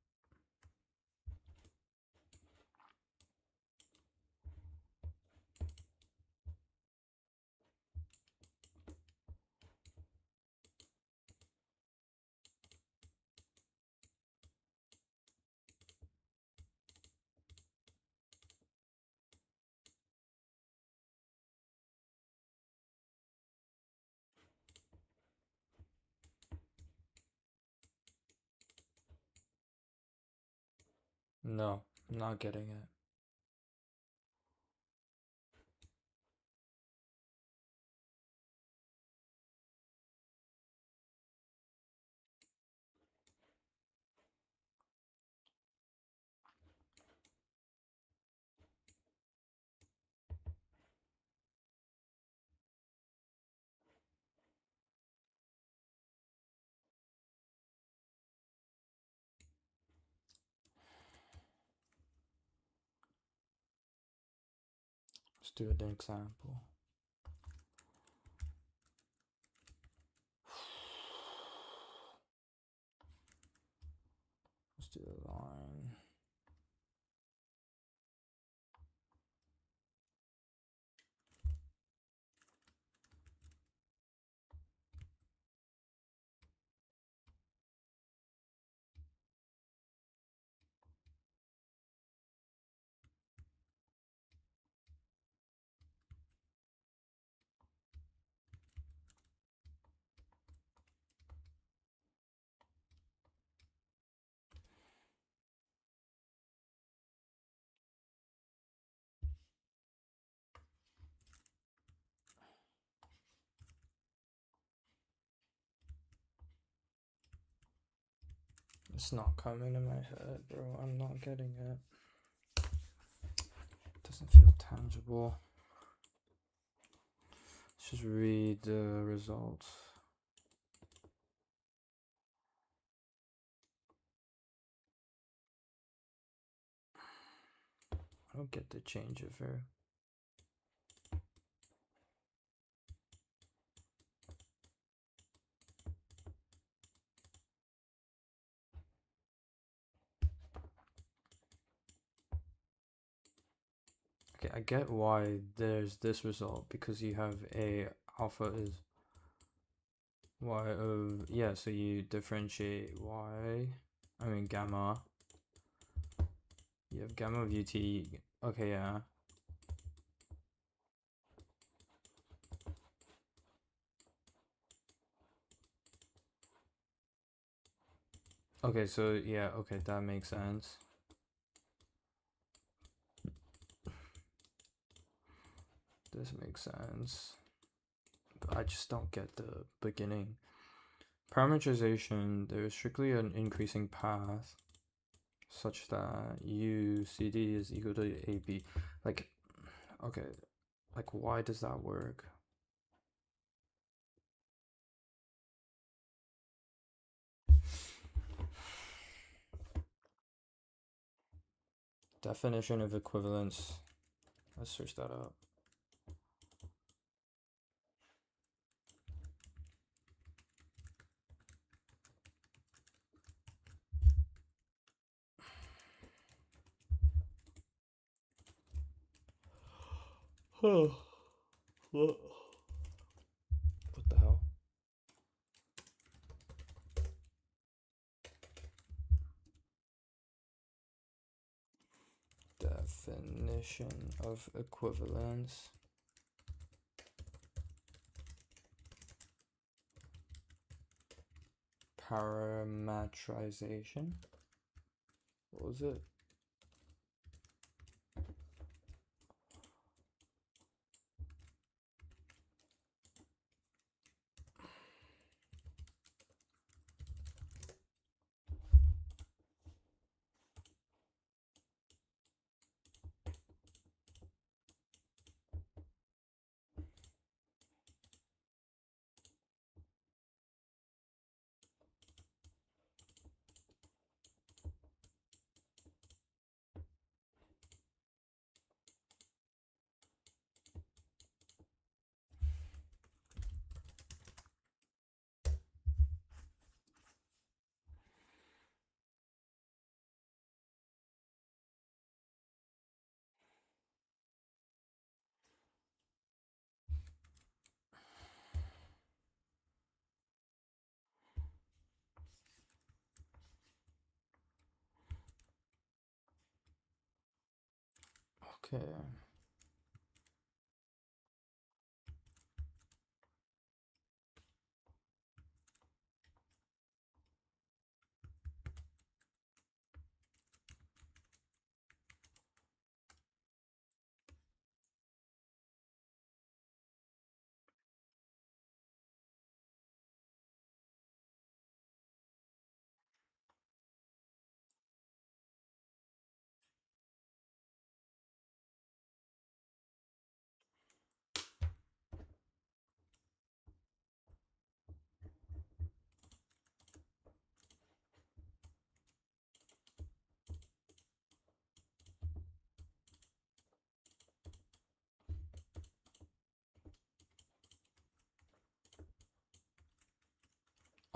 No, I'm not getting it. Let's do an example. Let's do a line. It's not coming in my head, bro. I'm not getting it. It doesn't feel tangible. Let's just read the results. I don't get the change of here. Okay, I get why there's this result, because you have a alpha is y of, yeah, so you differentiate y, I mean gamma. You have gamma of ut, okay, yeah. Okay, so yeah, okay, that makes sense. This makes sense. But I just don't get the beginning. Parameterization, there's strictly an increasing path. such that UCD is equal to AB. Like, okay, like why does that work? Definition of equivalence. Let's search that up. What the hell? Definition of equivalence. Parametrization. What was it? Okay.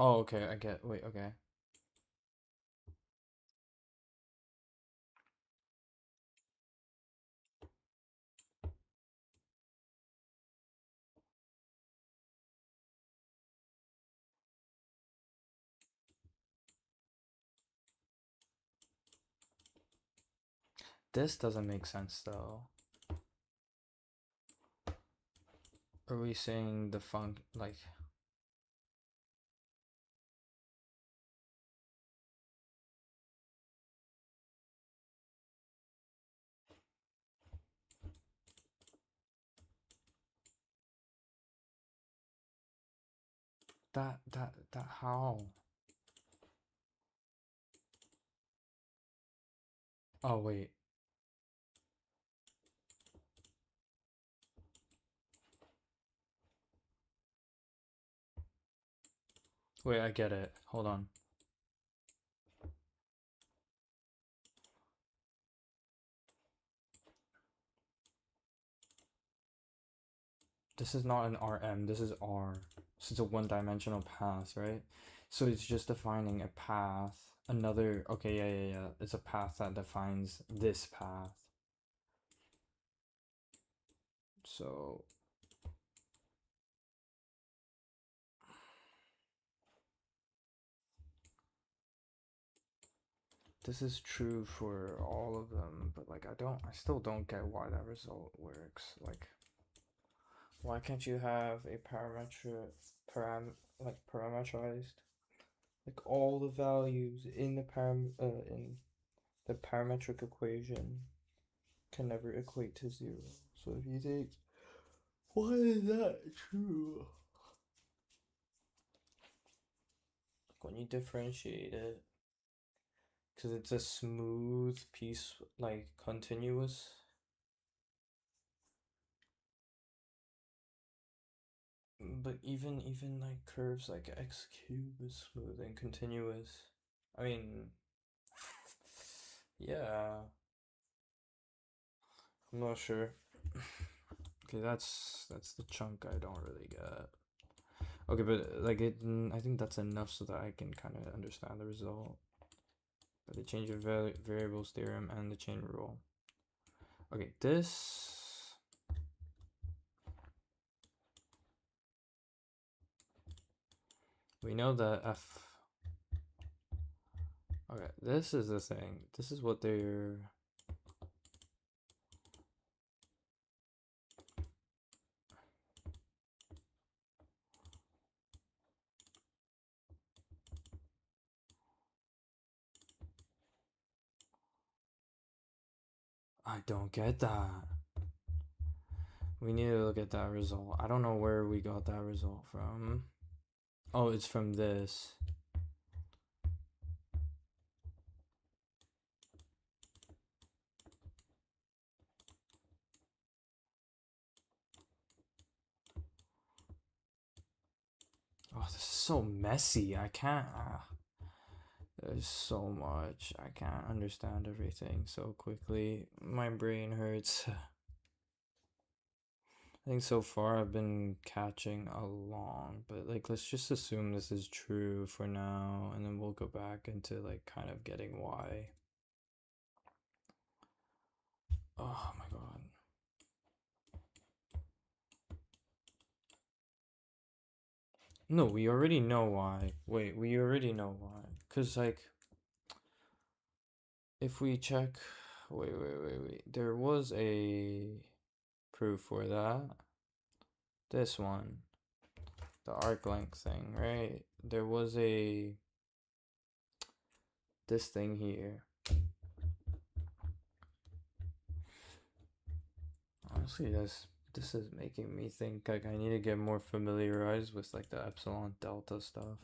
Oh, okay, I get. Wait, okay. This doesn't make sense though. Are we saying the funk like that how? Oh wait. Wait, I get it. Hold on. This is not an RM, this is R. So it's a one-dimensional path, right? So it's just defining a path. Another, okay, yeah. It's a path that defines this path. So this is true for all of them, but like I still don't get why that result works. Like why can't you have a parametrized like all the values in the in the parametric equation can never equate to 0. So if you take, why is that true? When you differentiate it, because it's a smooth piece, like continuous. But even like curves like x cube is smooth and continuous. I mean, yeah, I'm not sure. Okay, that's the chunk I don't really get. Okay, but like I think that's enough so that I can kind of understand the result. But the change of variables theorem and the chain rule. Okay, this. We know that f. Okay, this is the thing. This is what they're. I don't get that. We need to look at that result. I don't know where we got that result from. Oh, it's from this. Oh, this is so messy. I can't. There's so much. I can't understand everything so quickly. My brain hurts. I think so far I've been catching along, but like let's just assume this is true for now, and then we'll go back into like kind of getting why. Oh my god. No, we already know why. Wait, we already know why. Cause like if we check, wait. There was a proof for that. This one, the arc length thing, right? There was this thing here. Honestly, this is making me think like I need to get more familiarized with like the epsilon delta stuff.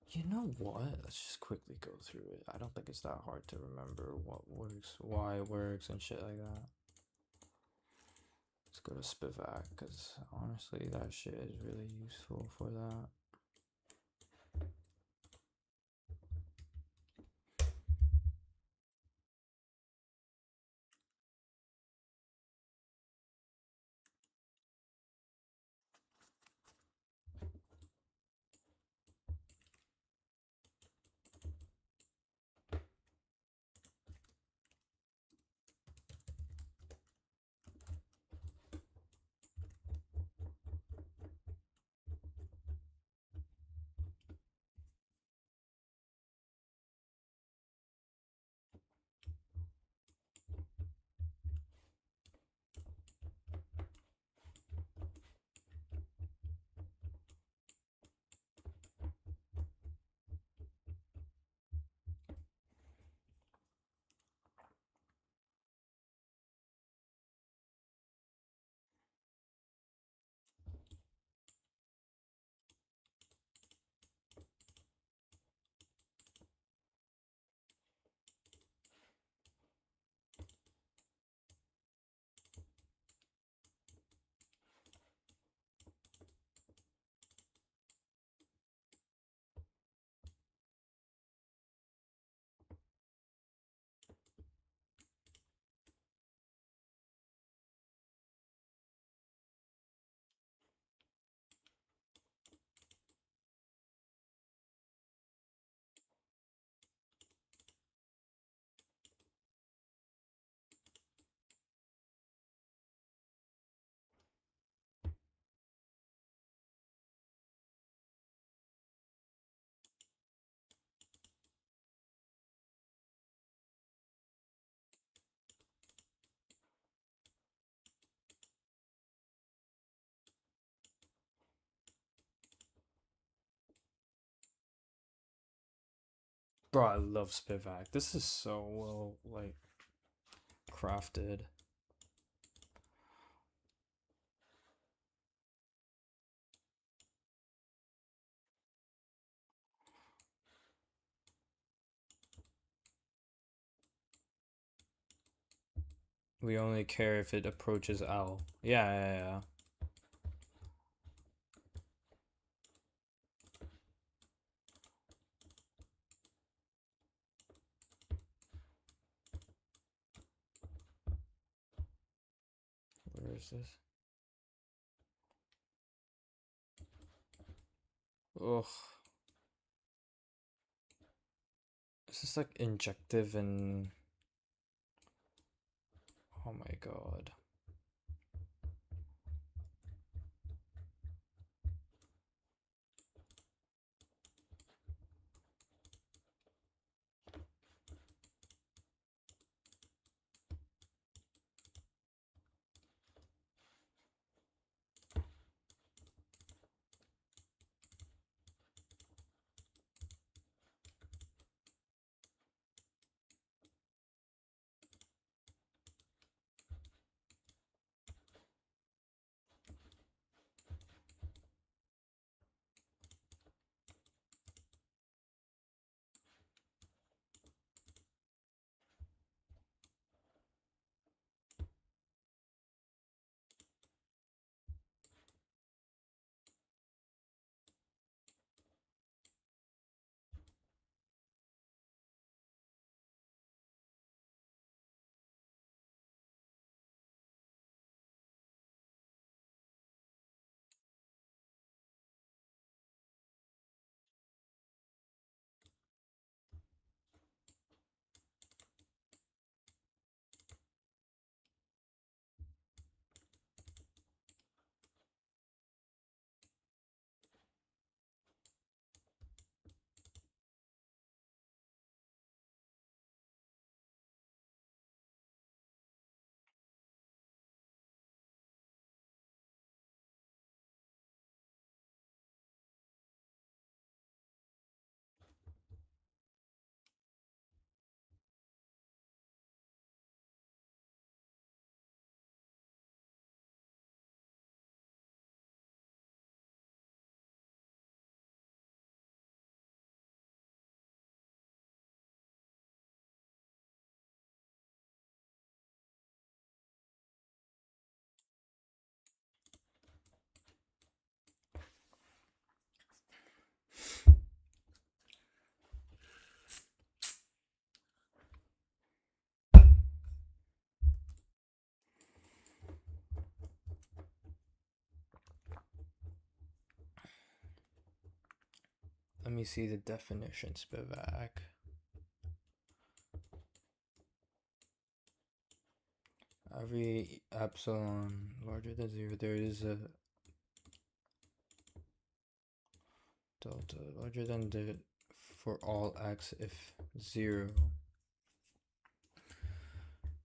You know what? Let's just quickly go through it. I don't think it's that hard to remember what works, why it works, and shit like that. Let's go to Spivak, because honestly, that shit is really useful for that. Bro, I love Spivak. This is so well like crafted. We only care if it approaches L. Yeah. Where is this? Ugh. Is this like injective and... Oh my god. Let me see the definition, Spivak. Every epsilon larger than 0, there is a delta larger than the for all x if 0.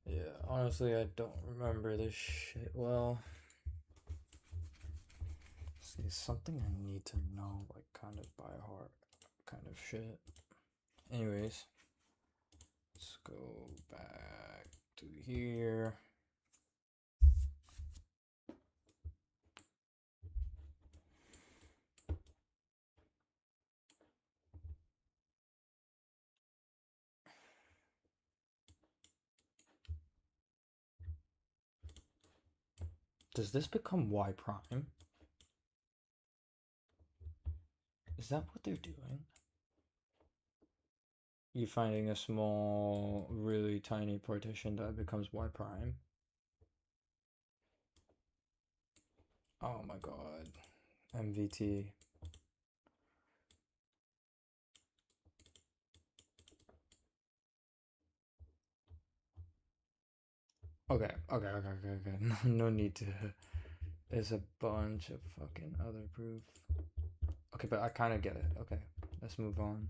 Yeah, honestly, I don't remember this shit well. See, something I need to know, like, kind of by heart, kind of shit. Anyways, let's go back to here. Does this become y prime? Is that what they're doing? You finding a small, really tiny partition that becomes y prime? Oh my god. MVT. Okay. No need to. There's a bunch of fucking other proof. Okay, but I kind of get it. Okay, let's move on.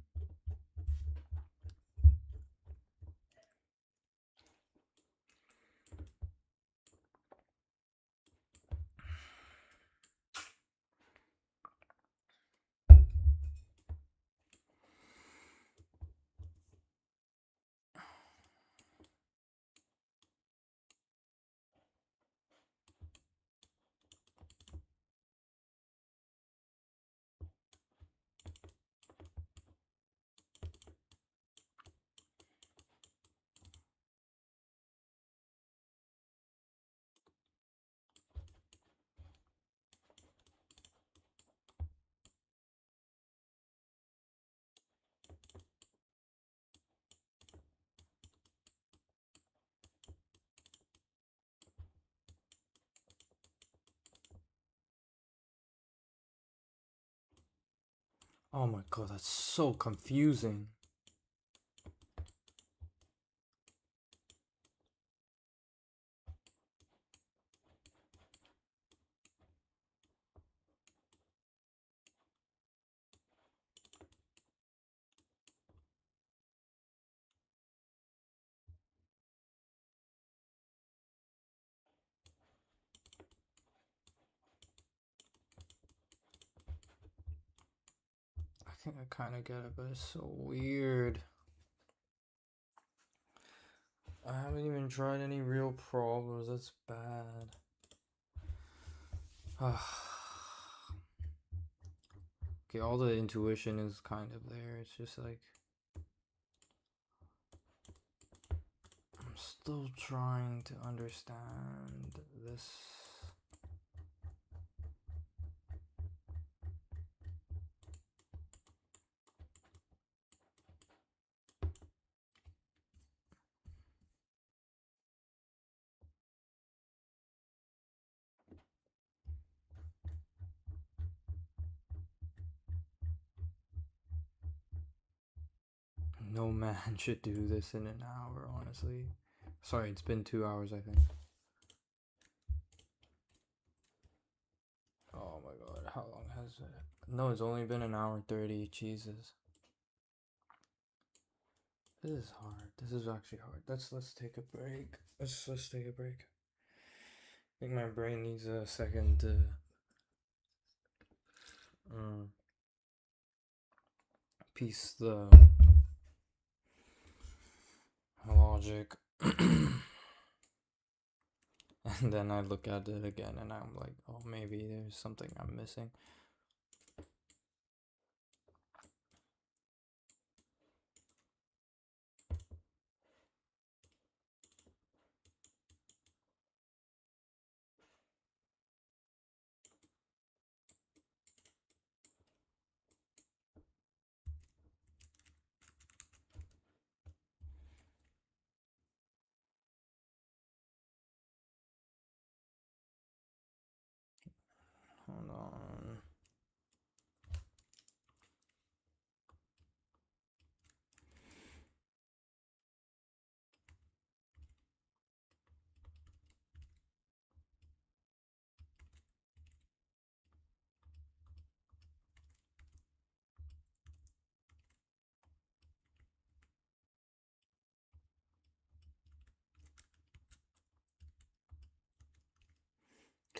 Oh my god, that's so confusing. I think I kind of get it, but it's so weird. I haven't even tried any real problems. That's bad. Okay, all the intuition is kind of there. It's just like I'm still trying to understand this. No man should do this in an hour, honestly. Sorry, it's been 2 hours, I think. Oh my god, how long has it? No, it's only been an hour 30. Jesus. This is hard. This is actually hard. Let's take a break. Let's take a break. I think my brain needs a second to piece the logic. And then I look at it again and I'm like, oh, maybe there's something I'm missing. Hold on.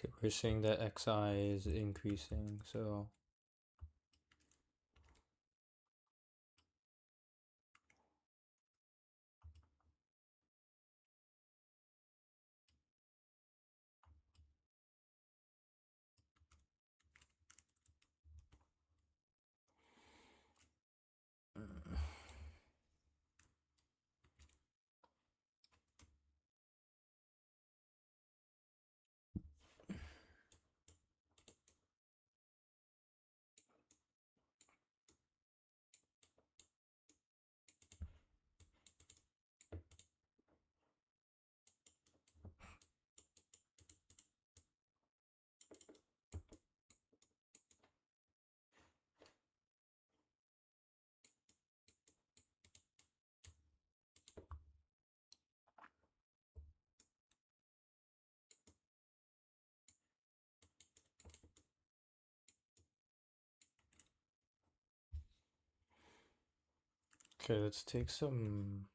Okay, we're seeing that xi is increasing, so okay, let's take some.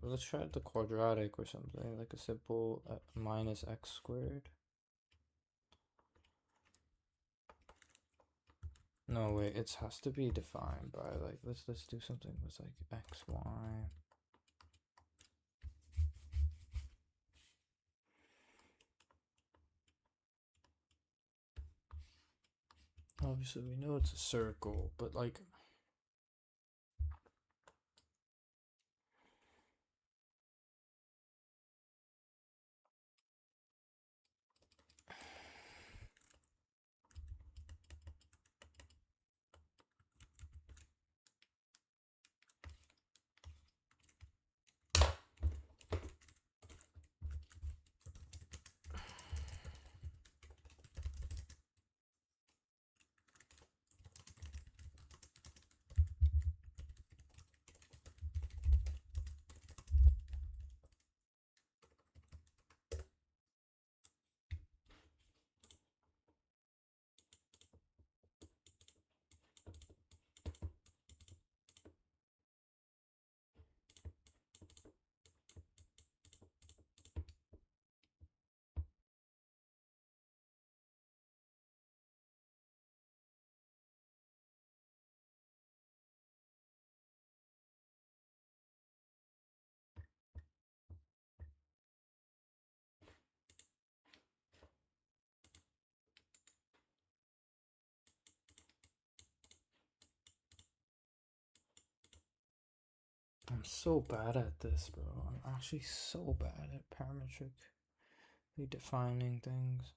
Let's try the quadratic or something, like a simple minus x squared. No, wait, it has to be defined by like, let's do something with like x, y. Obviously, we know it's a circle, but like, I'm so bad at this, bro. I'm actually so bad at parametric redefining things.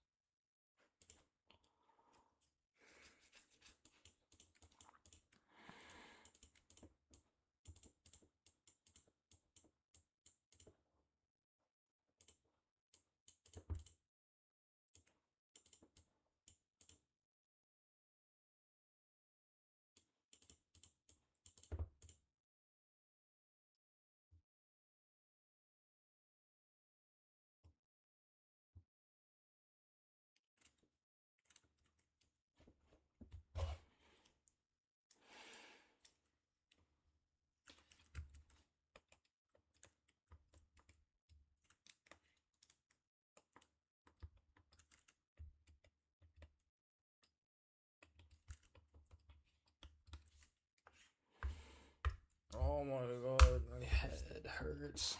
Oh my god, my head hurts.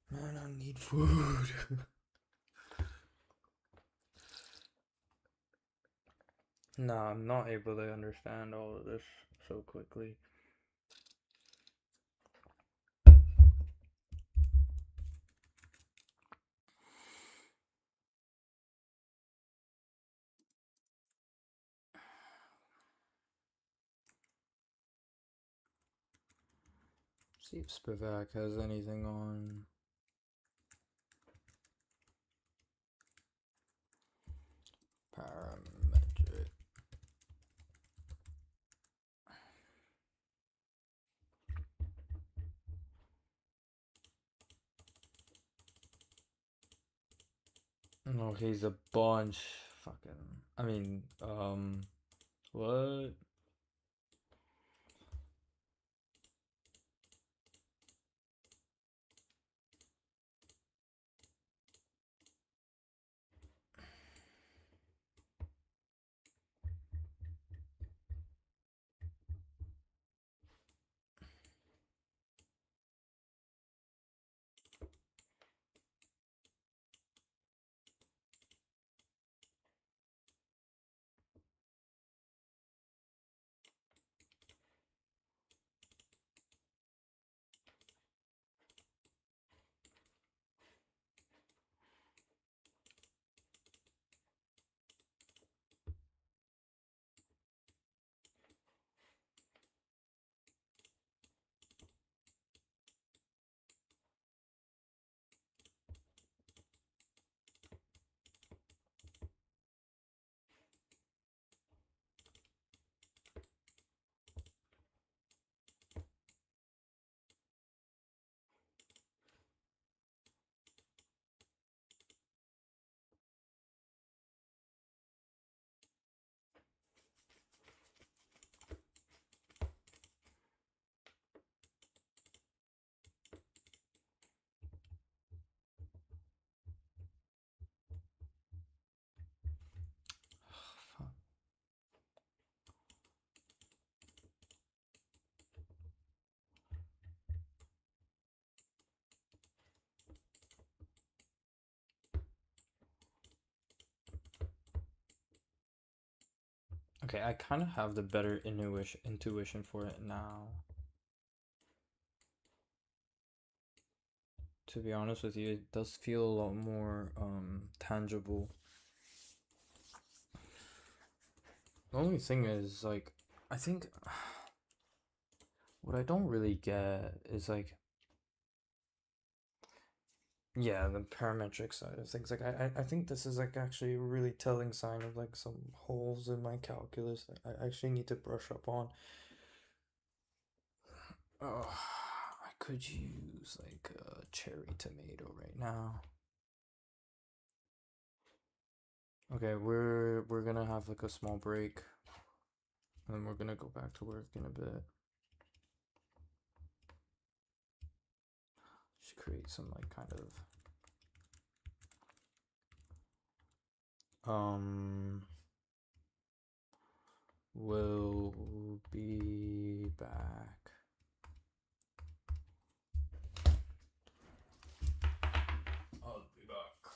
Man, I need food. Nah, I'm not able to understand all of this so quickly. See if Spivak has anything on. Parametric. No, he's a bunch. Fucking. I mean, what? Okay, I kind of have the better intuition for it now. To be honest with you, it does feel a lot more tangible. The only thing is, like, I think what I don't really get is, like, yeah, the parametric side of things. Like, I think this is, like, actually a really telling sign of, like, some holes in my calculus that I actually need to brush up on. Oh, I could use, like, a cherry tomato right now. Okay, we're gonna have, like, a small break, and then we're gonna go back to work in a bit. Should create some, like, kind of we'll be back. I'll be back.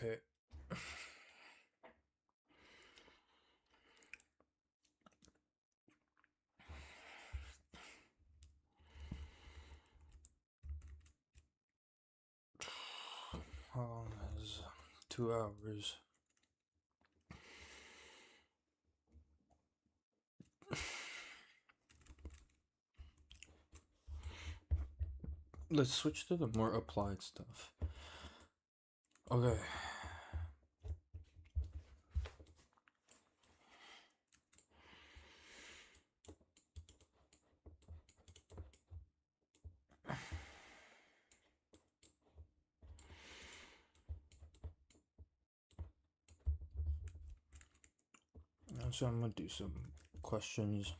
Okay. How long is 2 hours? Let's switch to the more applied stuff. Okay. So I'm gonna do some questions.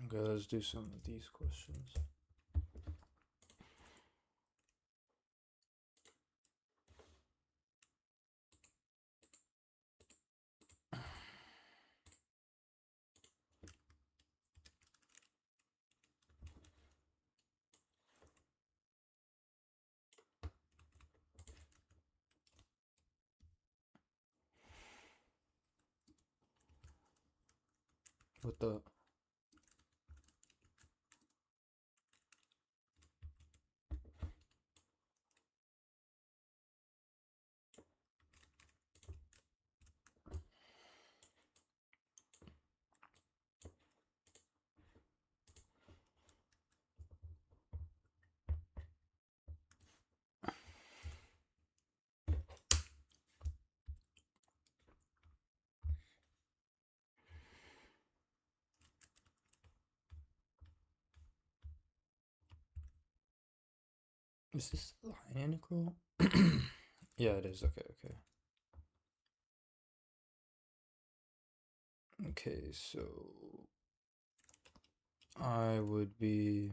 Okay, let's do some of these questions. What the? Is this the line integral? Yeah, it is. Okay, okay. Okay, so I would be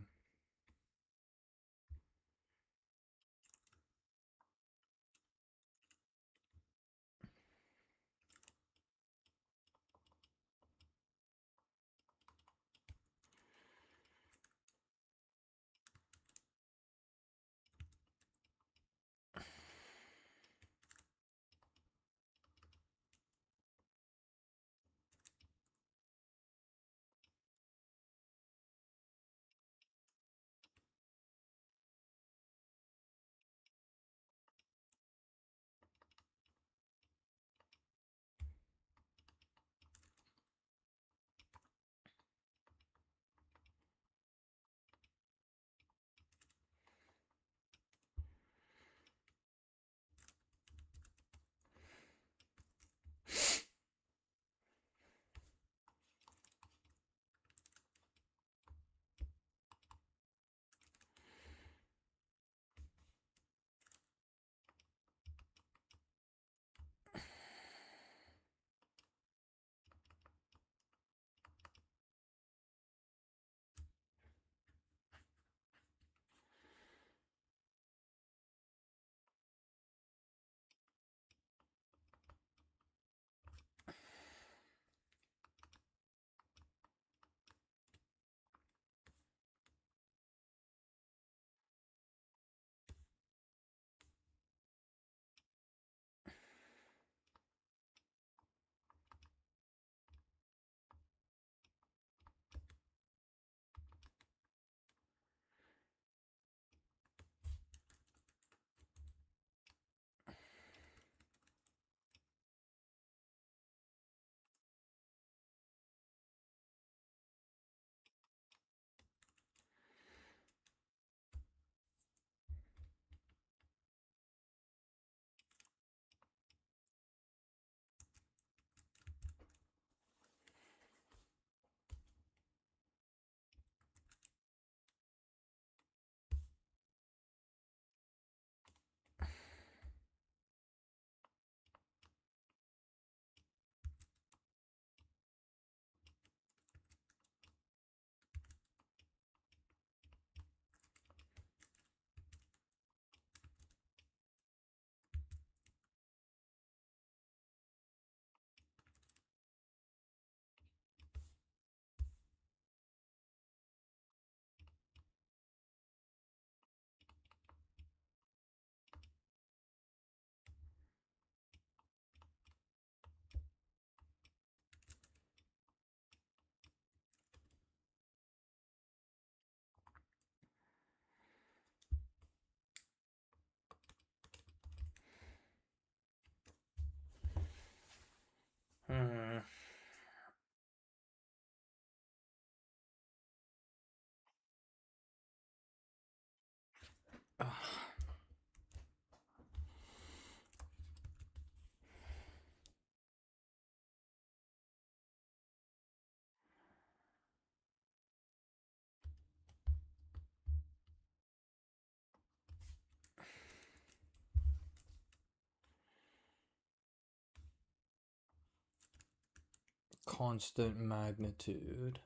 constant magnitude.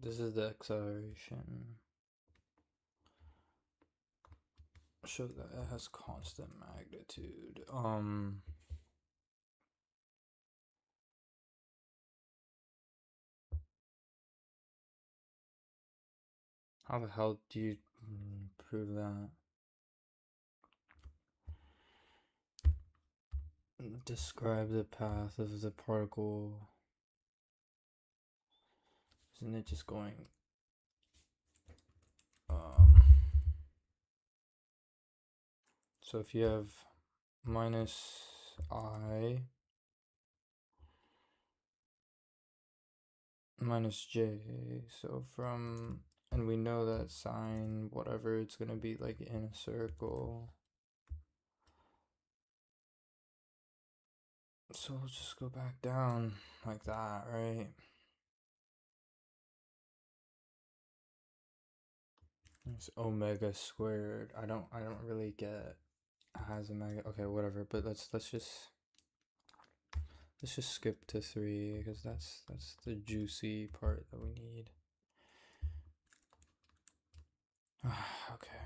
This is the acceleration. Show that it has constant magnitude. How the hell do you prove that? Describe the path of the particle. Isn't it just going so if you have minus I minus j, so from, and we know that sine whatever it's gonna be like in a circle, so we'll just go back down like that, right? It's omega squared. I don't really get has a mega. Okay, whatever. But let's just skip to 3 because that's the juicy part that we need. Okay.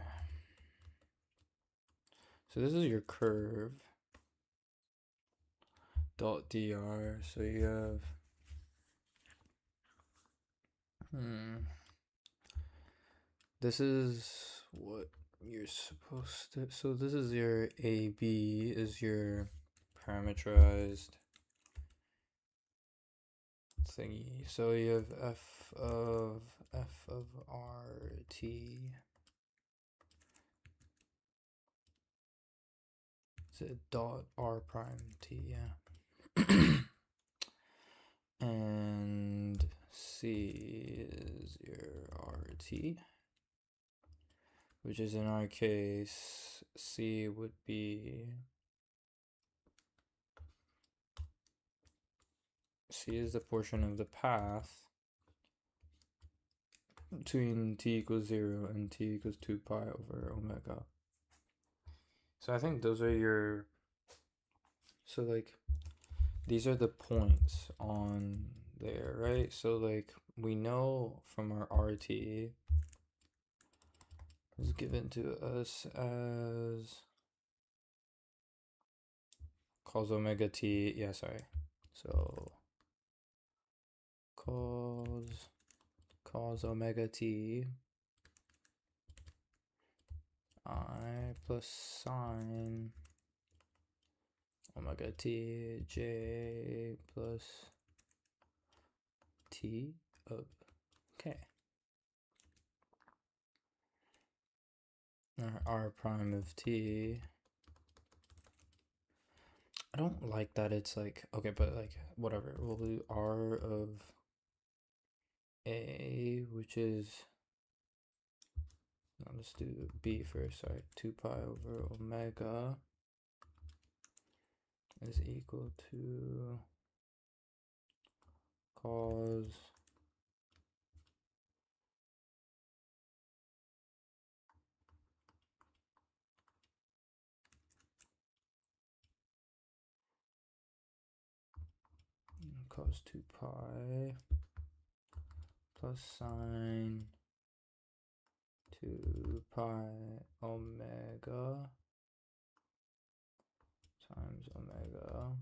So this is your curve. Dot dr. So you have this is what you're supposed to. So this is your AB is your parameterized thingy. So you have f of rt. Is it dot r prime t? Yeah. And c is your rt, which is in our case c would be, c is the portion of the path between t equals 0 and t equals 2 pi over omega. So I think those are your, so like these are the points on there, right? So like we know from our RT is given to us as cos omega t, yeah, sorry. So cos omega t I plus sine omega t j plus t of k. R prime of t. I don't like that it's like, okay, but like whatever, we'll do r of a, which is, no, let's do b first, sorry, 2 pi over omega is equal to cos cos 2 pi plus sine 2 pi omega times omega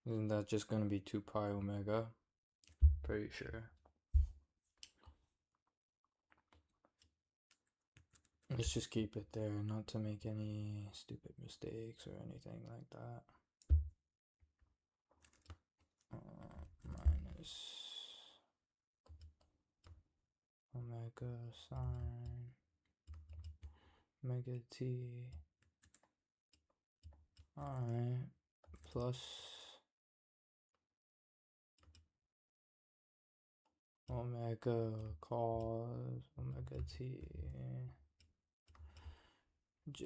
Isn't that just gonna be 2 pi omega? Pretty sure. Let's just keep it there, not to make any stupid mistakes or anything like that. Minus omega sine omega t I plus omega cos omega t j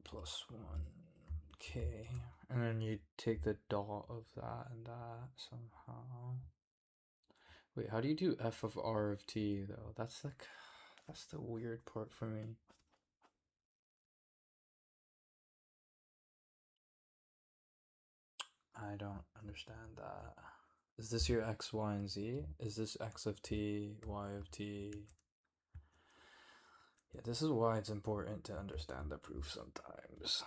plus 1k, and then you take the dot of that and that somehow. Wait, how do you do f of r of t though? That's the weird part for me. I don't understand that. Is this your x, y, and z? Is this x of t, y of t? Yeah, this is why it's important to understand the proof sometimes.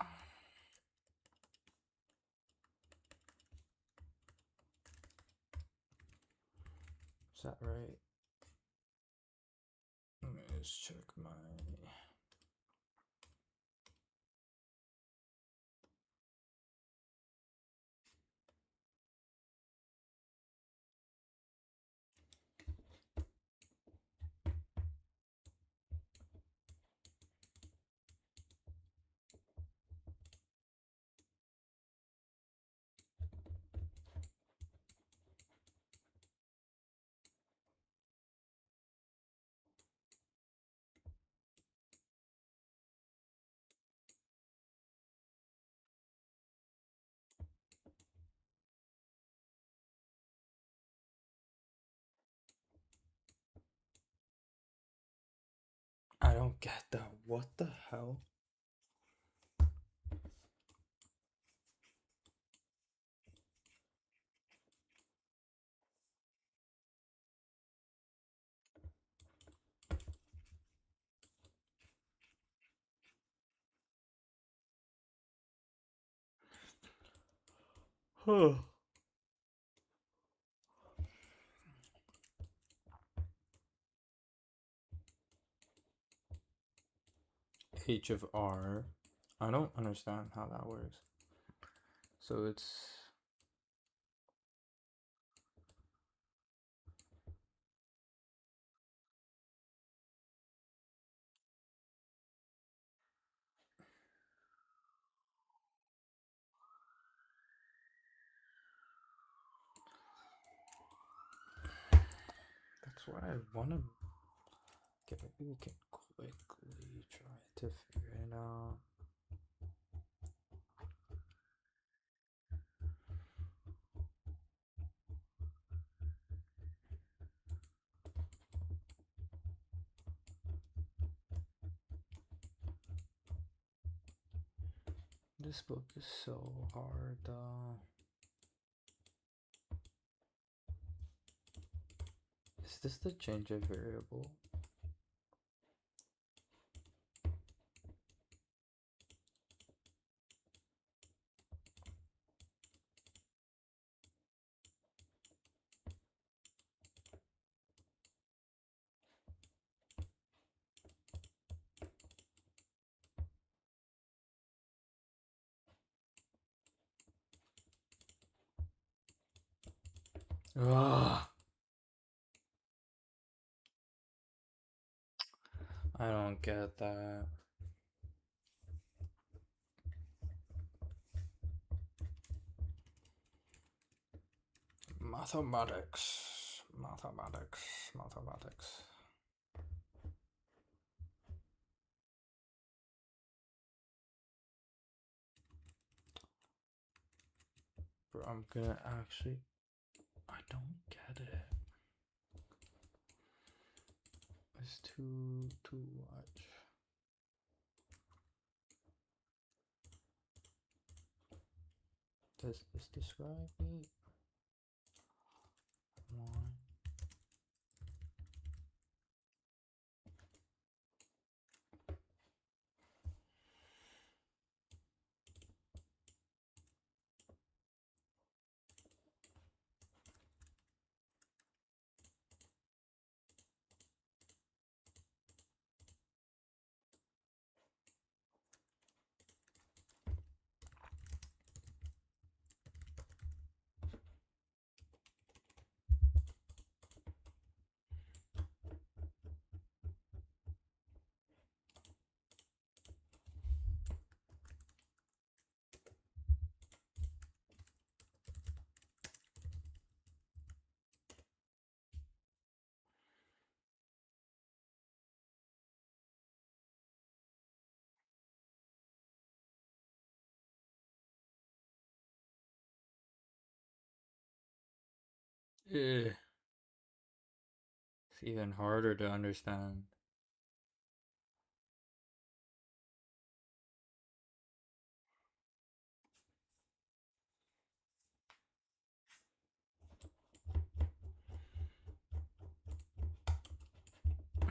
Is that right? Let me just check my... I don't get that. What the hell? Huh. H of r. I don't understand how that works. So it's... That's what I want to... Okay, maybe we can quickly try to figure it out. This book is so hard though. Is this the change of variable? Ugh. I don't get that. Mathematics. Bro, I'm gonna actually... I don't get it. It's too much. Does this describe it? One. It's even harder to understand.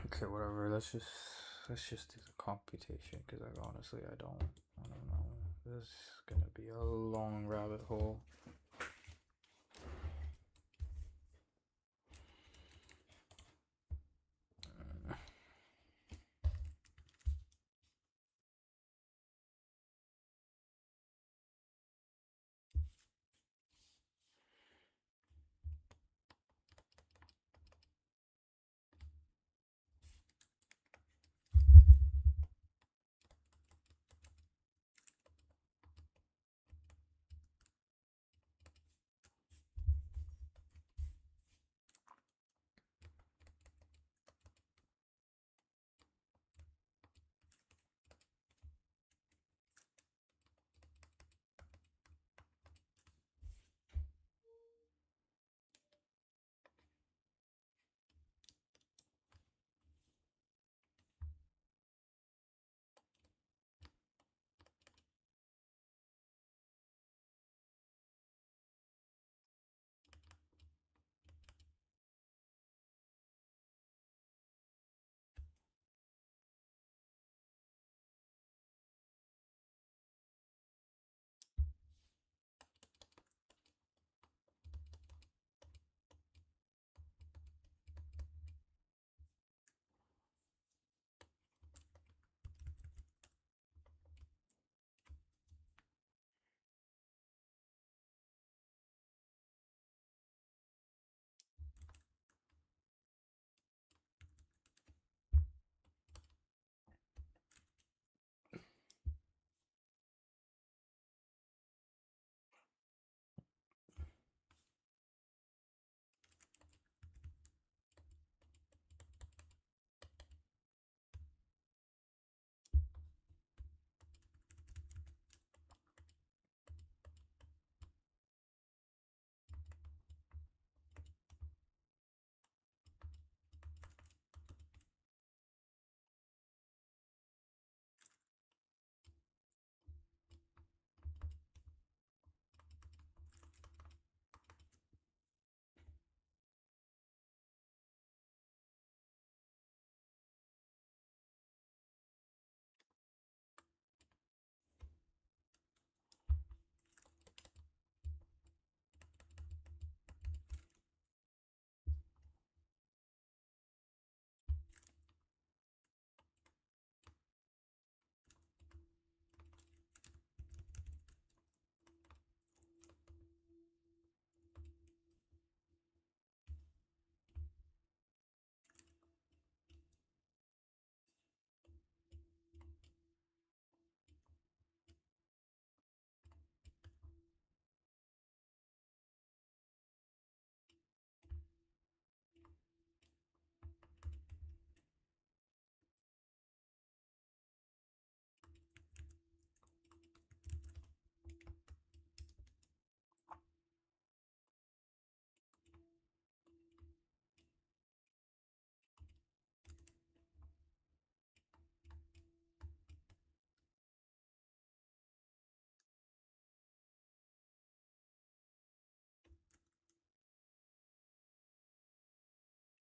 Okay, whatever. Let's just do the computation because honestly I don't know. This is gonna be a long rabbit hole.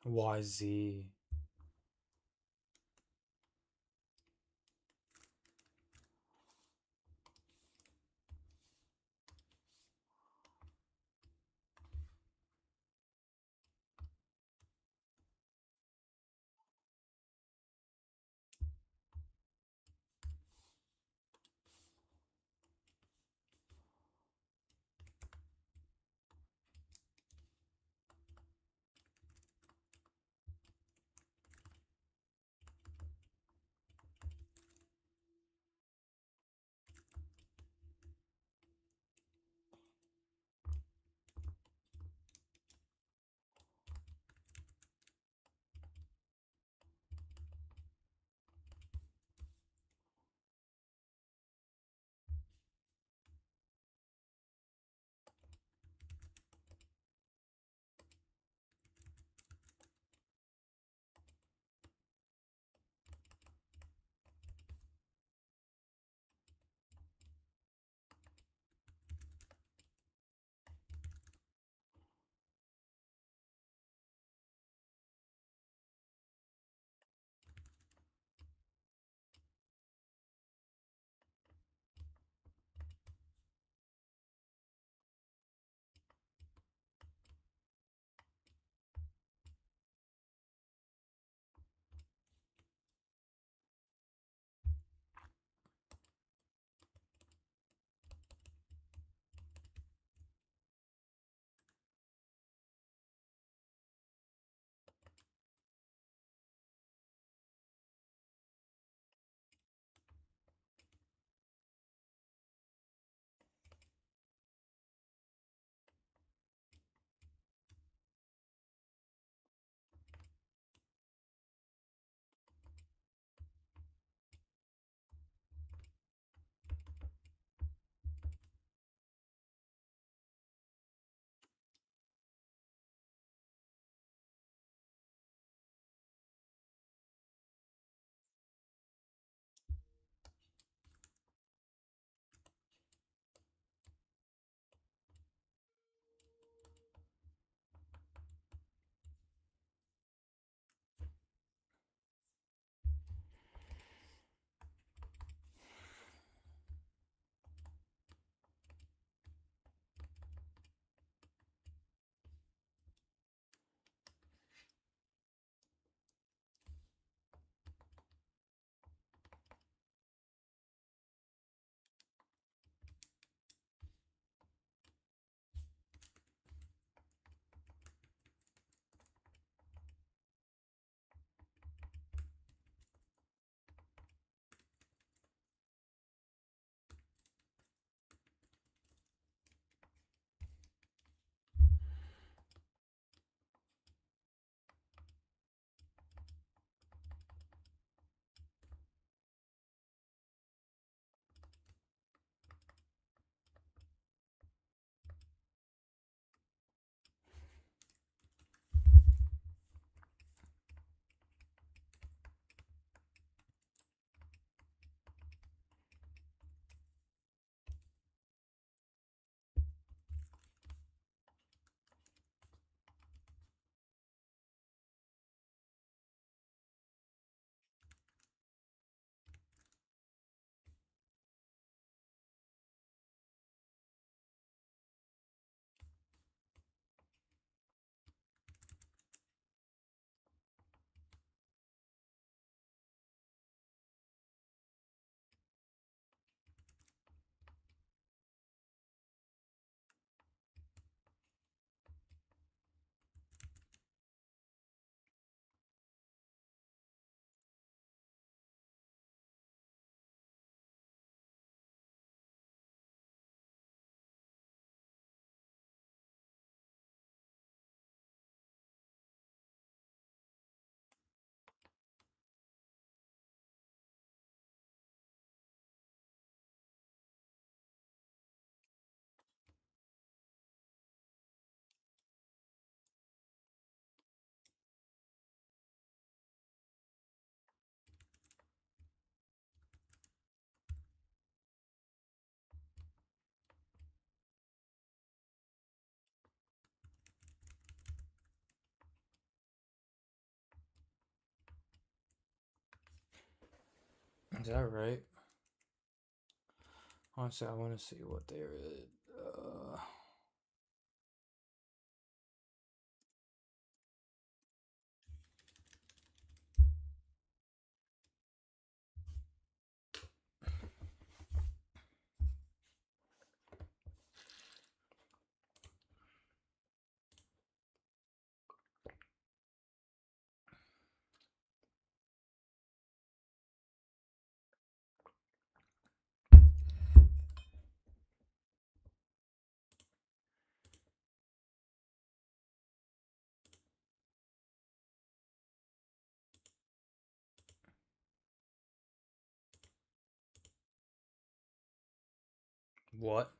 YZ. that right? Honestly, I want to see what they're. What?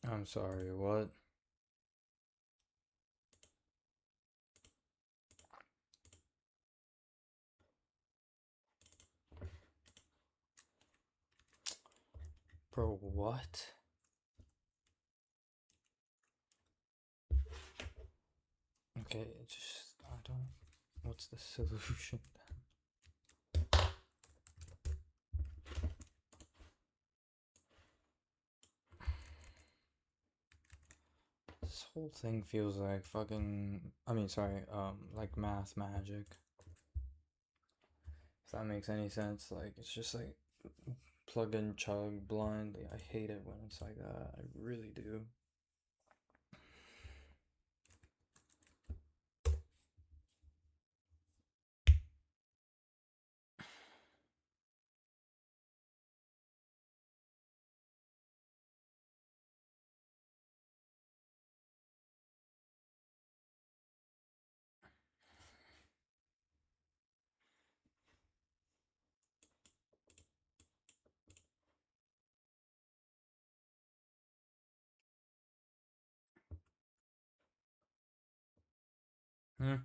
I'm sorry, what? Bro, what? Okay, just. I don't. What's the solution? This whole thing feels like fucking. I mean, sorry, like math magic. If that makes any sense. Like, it's just like plug and chug blindly. I hate it when it's like that. I really do. Hmm.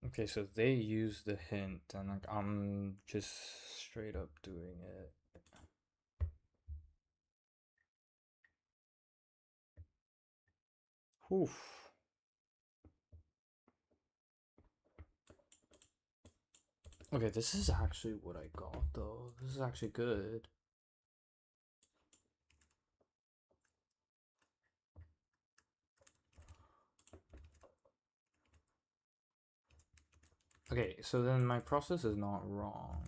Okay, so they use the hint, and like I'm just straight up doing it. Oof. Okay, this is actually what I got though. This is actually good. Okay, so then my process is not wrong.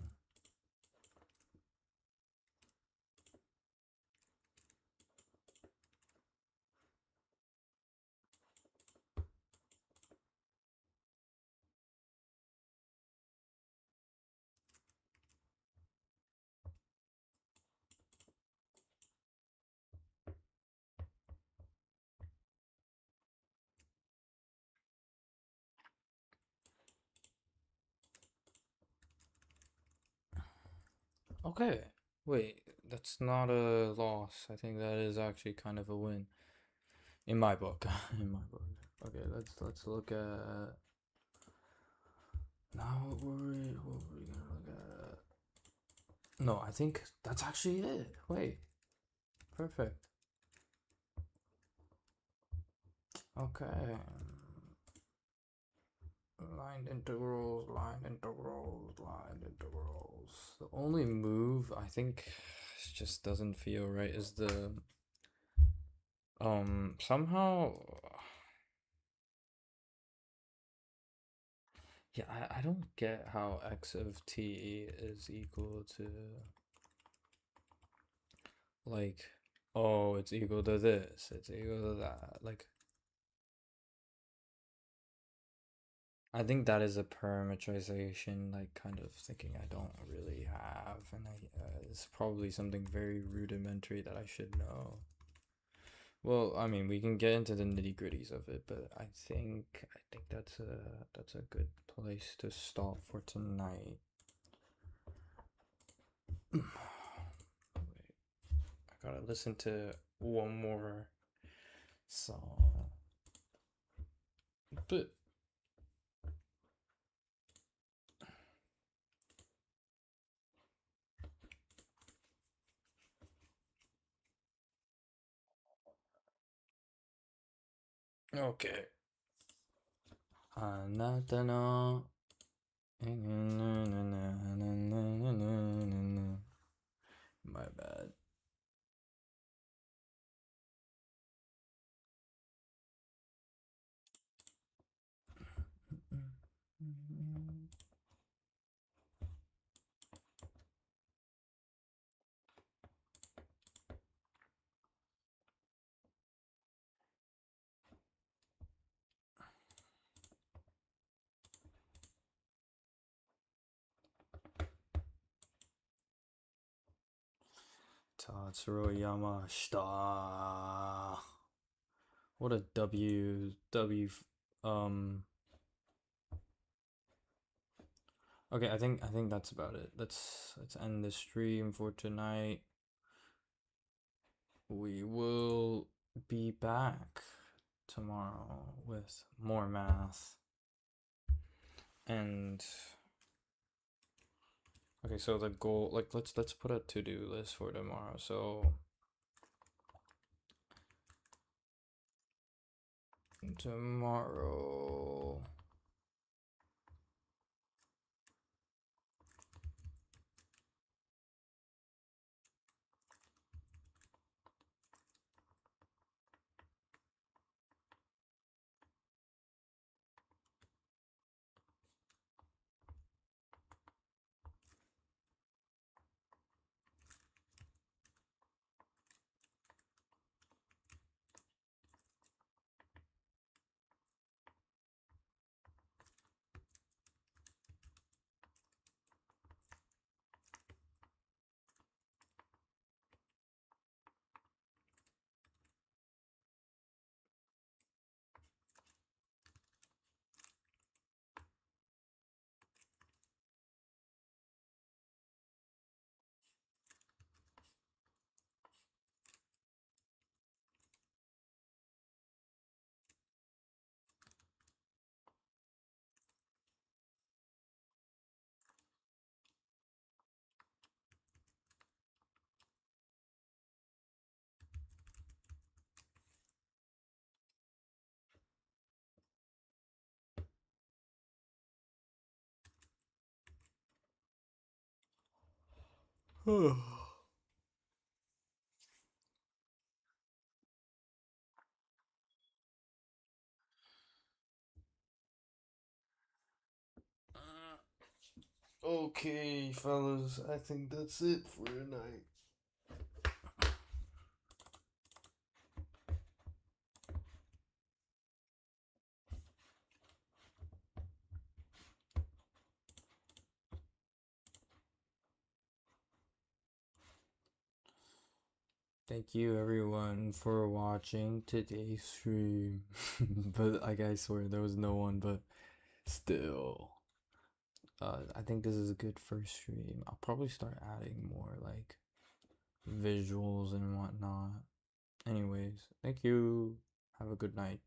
Okay, wait, that's not a loss. I think that is actually kind of a win in my book. In my book. Okay, let's look at Now what were we gonna look at? No, I think that's actually it. Wait, perfect. Okay. Line integrals, line integrals, line integrals. The only move I think just doesn't feel right is the somehow yeah, I don't get how x of t is equal to like oh it's equal to this, it's equal to that. Like I think that is a parameterization, like kind of thinking I don't really have, and it's probably something very rudimentary that I should know. Well, I mean, we can get into the nitty gritties of it, but I think that's a good place to stop for tonight. Wait, I gotta listen to one more song, but okay. あなたの My bad. Tatsuro Yamashita. What a um okay, I think that's about it. Let's end the stream for tonight. We will be back tomorrow with more math. And okay, so the goal, like let's put a to-do list for tomorrow. So tomorrow okay, fellas, I think that's it for tonight. Thank you everyone for watching today's stream. But like I swear there was no one, but still. I think this is a good first stream. I'll probably start adding more like visuals and whatnot. Anyways, thank you. Have a good night.